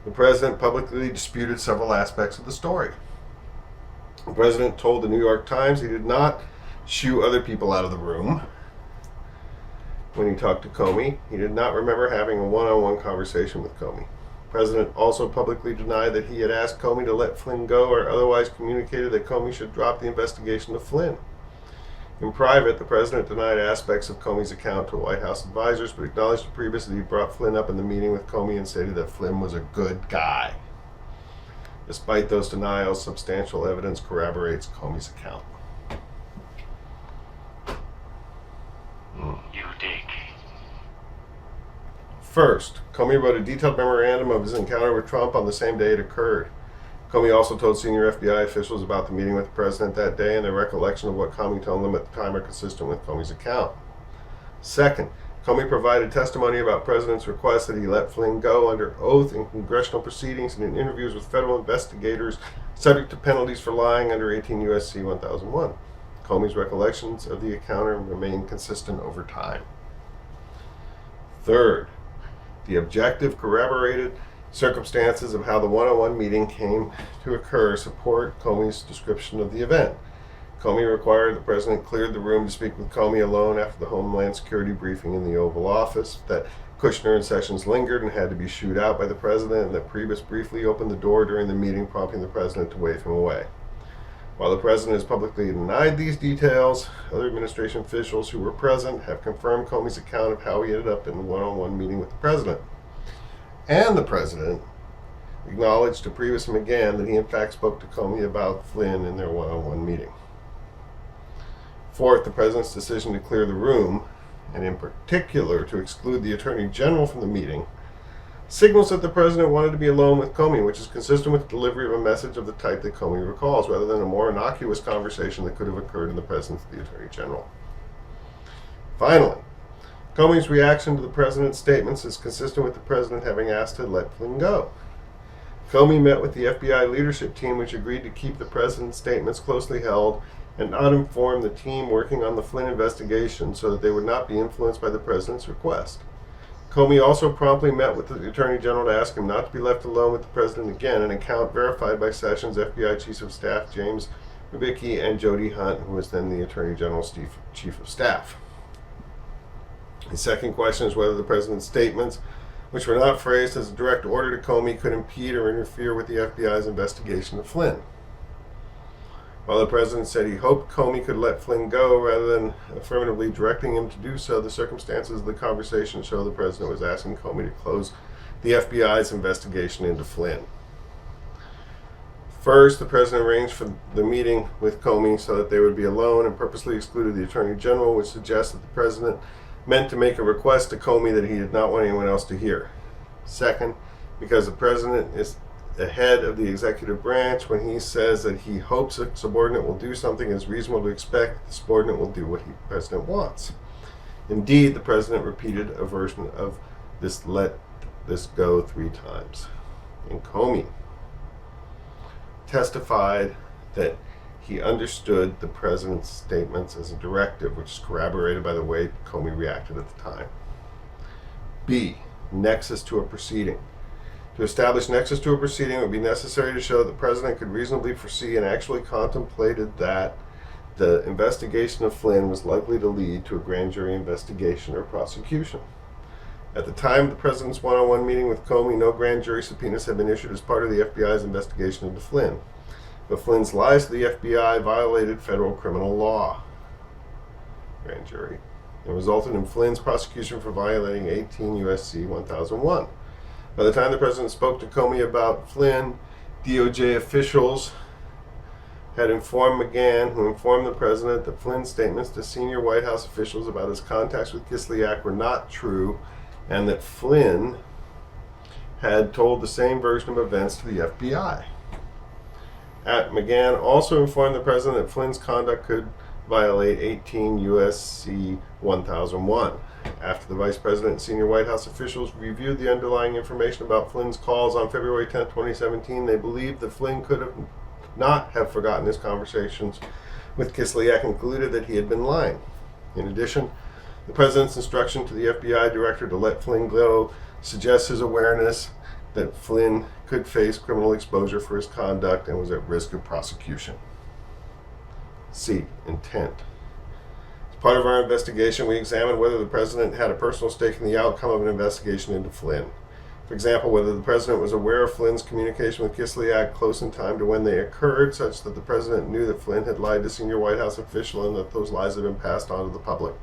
the President publicly disputed several aspects of the story. The President told the New York Times he did not shoo other people out of the room. When he talked to Comey, he did not remember having a one-on-one conversation with Comey. The President also publicly denied that he had asked Comey to let Flynn go or otherwise communicated that Comey should drop the investigation of Flynn. In private, the President denied aspects of Comey's account to White House advisors, but acknowledged previously that he brought Flynn up in the meeting with Comey and stated that Flynn was a good guy. Despite those denials, substantial evidence corroborates Comey's account. You dig. First, Comey wrote a detailed memorandum of his encounter with Trump on the same day it occurred. Comey also told senior FBI officials about the meeting with the president that day, and their recollection of what Comey told them at the time are consistent with Comey's account. Second, Comey provided testimony about the president's request that he let Flynn go under oath in congressional proceedings and in interviews with federal investigators subject to penalties for lying under 18 U.S.C. 1001. Comey's recollections of the encounter remain consistent over time. Third, the objective, corroborated circumstances of how the one-on-one meeting came to occur support Comey's description of the event. Comey required the president cleared the room to speak with Comey alone after the Homeland Security briefing in the Oval Office, that Kushner and Sessions lingered and had to be shooed out by the president, and that Priebus briefly opened the door during the meeting, prompting the president to wave him away. While the president has publicly denied these details, other administration officials who were present have confirmed Comey's account of how he ended up in the one-on-one meeting with the president. And the president acknowledged to Priebus and McGahn that he in fact spoke to Comey about Flynn in their one-on-one meeting. Fourth, the president's decision to clear the room, and in particular to exclude the Attorney General from the meeting, signals that the president wanted to be alone with Comey, which is consistent with the delivery of a message of the type that Comey recalls, rather than a more innocuous conversation that could have occurred in the presence of the Attorney General. Finally, Comey's reaction to the president's statements is consistent with the president having asked to let Flynn go. Comey met with the FBI leadership team, which agreed to keep the president's statements closely held and not inform the team working on the Flynn investigation so that they would not be influenced by the president's request. Comey also promptly met with the Attorney General to ask him not to be left alone with the president again, an account verified by Sessions' FBI Chief of Staff James Rubicki and Jody Hunt, who was then the Attorney General's Chief of Staff. The second question is whether the president's statements, which were not phrased as a direct order to Comey, could impede or interfere with the FBI's investigation of Flynn. While the president said he hoped Comey could let Flynn go rather than affirmatively directing him to do so, the circumstances of the conversation show the president was asking Comey to close the FBI's investigation into Flynn. First, the president arranged for the meeting with Comey so that they would be alone and purposely excluded the Attorney General, which suggests that the president meant to make a request to Comey that he did not want anyone else to hear. Second, because the president is the head of the executive branch, when he says that he hopes a subordinate will do something, it's reasonable to expect the subordinate will do what the president wants. Indeed, the president repeated a version of this "let this go" 3 times. And Comey testified that he understood the president's statements as a directive, which is corroborated by the way Comey reacted at the time. B. Nexus to a proceeding. To establish nexus to a proceeding, it would be necessary to show that the president could reasonably foresee and actually contemplated that the investigation of Flynn was likely to lead to a grand jury investigation or prosecution. At the time of the president's one-on-one meeting with Comey, no grand jury subpoenas had been issued as part of the FBI's investigation into Flynn. But Flynn's lies to the FBI violated federal criminal law, grand jury, and resulted in Flynn's prosecution for violating 18 U.S.C. 1001. By the time the president spoke to Comey about Flynn, DOJ officials had informed McGahn, who informed the president that Flynn's statements to senior White House officials about his contacts with Kislyak were not true, and that Flynn had told the same version of events to the FBI. McGahn also informed the president that Flynn's conduct could violate 18 U.S.C. 1001. After the vice president and senior White House officials reviewed the underlying information about Flynn's calls on February 10, 2017, they believed that Flynn could not have forgotten his conversations with Kislyak and concluded that he had been lying. In addition, the president's instruction to the FBI director to let Flynn go suggests his awareness that Flynn could face criminal exposure for his conduct and was at risk of prosecution. C. Intent. As part of our investigation, we examined whether the president had a personal stake in the outcome of an investigation into Flynn. For example, whether the president was aware of Flynn's communication with Kislyak close in time to when they occurred, such that the president knew that Flynn had lied to senior White House official and that those lies had been passed on to the public.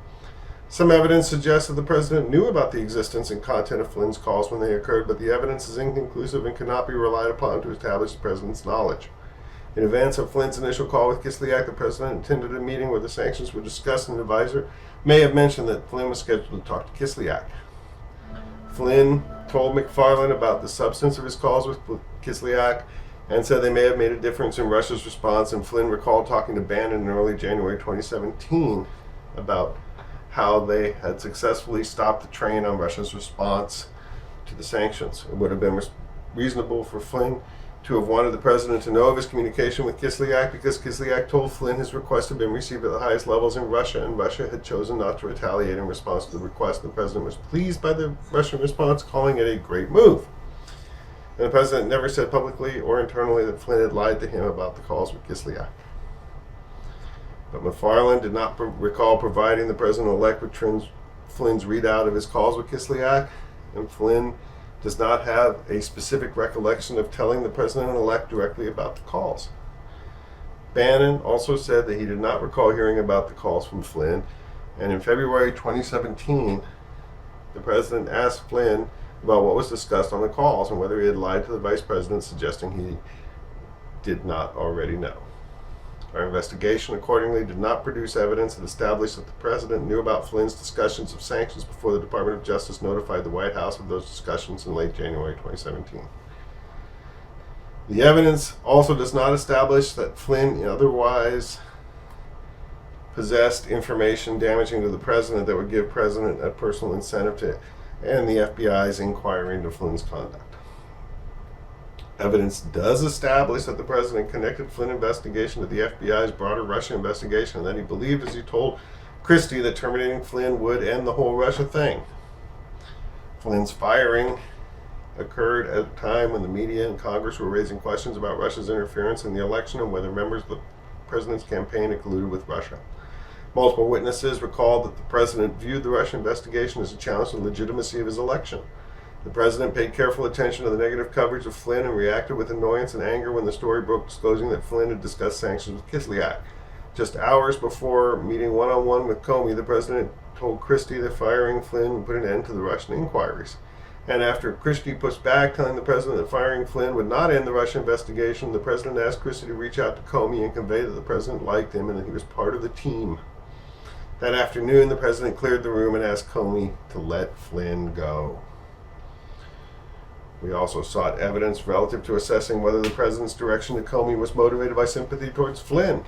Some evidence suggests that the president knew about the existence and content of Flynn's calls when they occurred, but the evidence is inconclusive and cannot be relied upon to establish the president's knowledge. In advance of Flynn's initial call with Kislyak, the president attended a meeting where the sanctions were discussed, and an advisor may have mentioned that Flynn was scheduled to talk to Kislyak. Flynn told McFarland about the substance of his calls with Kislyak and said they may have made a difference in Russia's response, and Flynn recalled talking to Bannon in early January 2017 about how they had successfully stopped the train on Russia's response to the sanctions. It would have been reasonable for Flynn to have wanted the president to know of his communication with Kislyak because Kislyak told Flynn his request had been received at the highest levels in Russia, and Russia had chosen not to retaliate in response to the request. The president was pleased by the Russian response, calling it a great move. And the president never said publicly or internally that Flynn had lied to him about the calls with Kislyak. But McFarland did not recall providing the president-elect with Flynn's readout of his calls with Kislyak, and Flynn does not have a specific recollection of telling the president-elect directly about the calls. Bannon also said that he did not recall hearing about the calls from Flynn, and in February 2017, the president asked Flynn about what was discussed on the calls and whether he had lied to the vice president, suggesting he did not already know. Our investigation accordingly did not produce evidence that established that the president knew about Flynn's discussions of sanctions before the Department of Justice notified the White House of those discussions in late January 2017. The evidence also does not establish that Flynn otherwise possessed information damaging to the president that would give the president a personal incentive to end the FBI's inquiry into Flynn's conduct. Evidence does establish that the president connected Flynn investigation to the FBI's broader Russia investigation, and that he believed, as he told Christie, that terminating Flynn would end the whole Russia thing. Flynn's firing occurred at a time when the media and Congress were raising questions about Russia's interference in the election and whether members of the president's campaign had colluded with Russia. Multiple witnesses recalled that the president viewed the Russia investigation as a challenge to the legitimacy of his election. The president paid careful attention to the negative coverage of Flynn and reacted with annoyance and anger when the story broke, disclosing that Flynn had discussed sanctions with Kislyak. Just hours before meeting one-on-one with Comey, the president told Christie that firing Flynn would put an end to the Russian inquiries. And after Christie pushed back, telling the president that firing Flynn would not end the Russia investigation, the president asked Christie to reach out to Comey and convey that the president liked him and that he was part of the team. That afternoon, the president cleared the room and asked Comey to let Flynn go. We also sought evidence relative to assessing whether the president's direction to Comey was motivated by sympathy towards Flynn.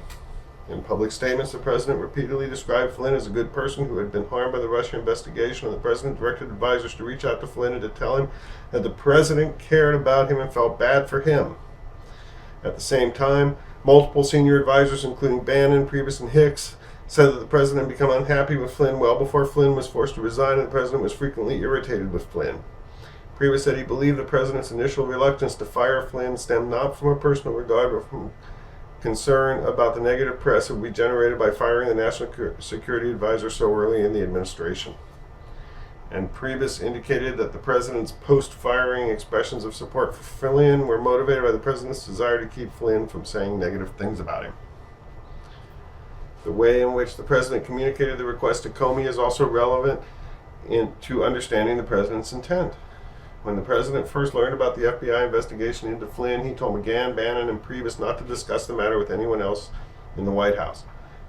In public statements, the president repeatedly described Flynn as a good person who had been harmed by the Russia investigation, and the president directed advisors to reach out to Flynn and to tell him that the president cared about him and felt bad for him. At the same time, multiple senior advisors, including Bannon, Priebus, and Hicks, said that the president had become unhappy with Flynn well before Flynn was forced to resign, and the president was frequently irritated with Flynn. Priebus said he believed the president's initial reluctance to fire Flynn stemmed not from a personal regard, but from concern about the negative press that would be generated by firing the national security advisor so early in the administration. And Priebus indicated that the president's post-firing expressions of support for Flynn were motivated by the president's desire to keep Flynn from saying negative things about him. The way in which the president communicated the request to Comey is also relevant to understanding the president's intent. When the president first learned about the FBI investigation into Flynn, he told McGahn, Bannon, and Priebus not to discuss the matter with anyone else in the White House.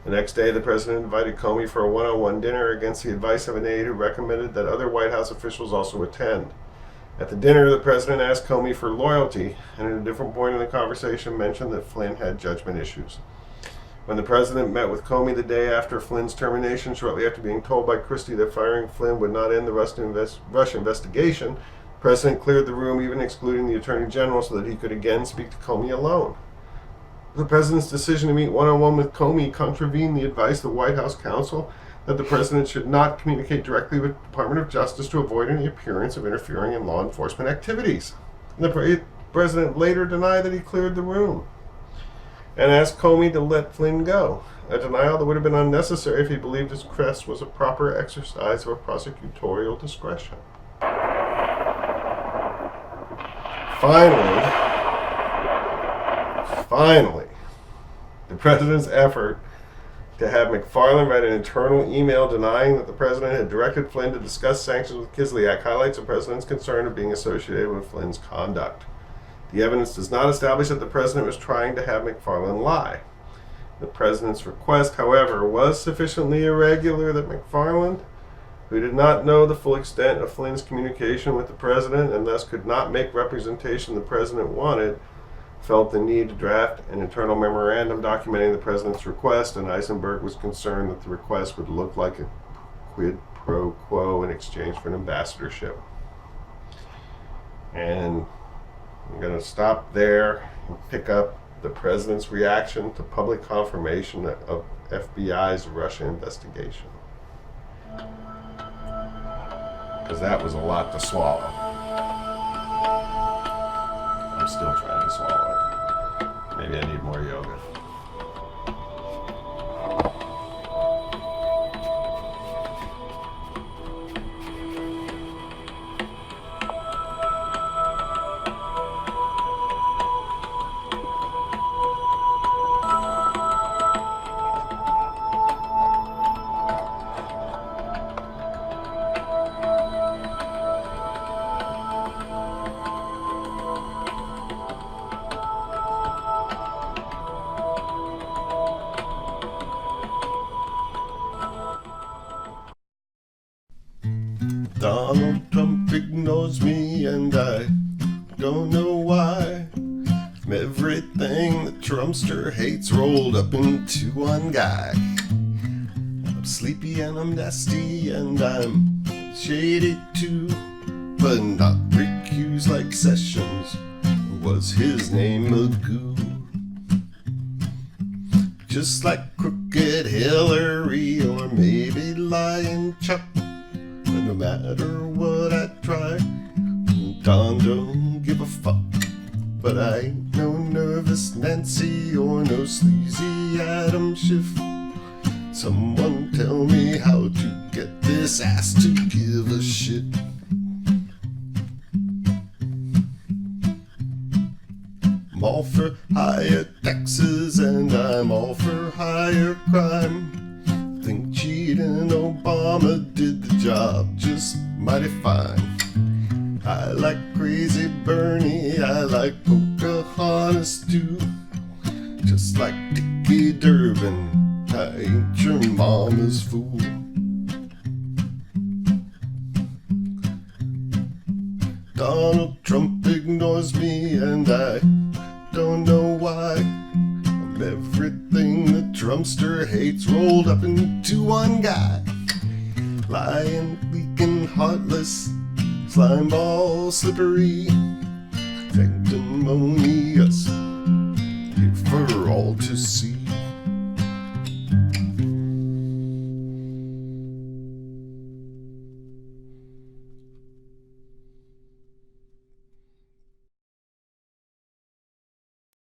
The next day, the president invited Comey for a one-on-one dinner against the advice of an aide who recommended that other White House officials also attend. At the dinner, the president asked Comey for loyalty, and at a different point in the conversation mentioned that Flynn had judgment issues. When the president met with Comey the day after Flynn's termination, shortly after being told by Christie that firing Flynn would not end the Russia investigation, the president cleared the room, even excluding the Attorney General, so that he could again speak to Comey alone. The president's decision to meet one-on-one with Comey contravened the advice of the White House counsel that the president should not communicate directly with the Department of Justice to avoid any appearance of interfering in law enforcement activities. And the president later denied that he cleared the room and asked Comey to let Flynn go, a denial that would have been unnecessary if he believed his request was a proper exercise of prosecutorial discretion. Finally, the president's effort to have McFarland write an internal email denying that the president had directed Flynn to discuss sanctions with Kislyak highlights the president's concern of being associated with Flynn's conduct. The evidence does not establish that the president was trying to have McFarland lie. The president's request, however, was sufficiently irregular that McFarland, who did not know the full extent of Flynn's communication with the president and thus could not make representation the president wanted, felt the need to draft an internal memorandum documenting the president's request, and Eisenberg was concerned that the request would look like a quid pro quo in exchange for an ambassadorship. And I'm going to stop there and pick up the president's reaction to public confirmation of FBI's Russia investigation. Because that was a lot to swallow. I'm still trying to swallow it. Maybe I need more yoga. Donald Trump ignores me and I don't know why. Everything the Trumpster hates rolled up into one guy. I'm sleepy and I'm nasty and I'm shady too, but not recused like Sessions. Was his name Magoo? Just like crooked Hillary or maybe lying Chuck. No matter what I try, Don don't give a fuck. But I ain't no nervous Nancy or no sleazy Adam Schiff. Someone tell me how to get this ass to give a shit. I'm all for higher taxes and I'm all for higher crime. Think cheating Obama did the job just mighty fine. I like crazy Bernie, I like Pocahontas too. Just like Dickie Durbin, I ain't your mama's fool. Donald Trump ignores me and I don't know why. I'm everything the Trumpster hates rolled up into one guy. Lying, leaking, heartless, slimeball, slippery, sanctimonious, here for all to see.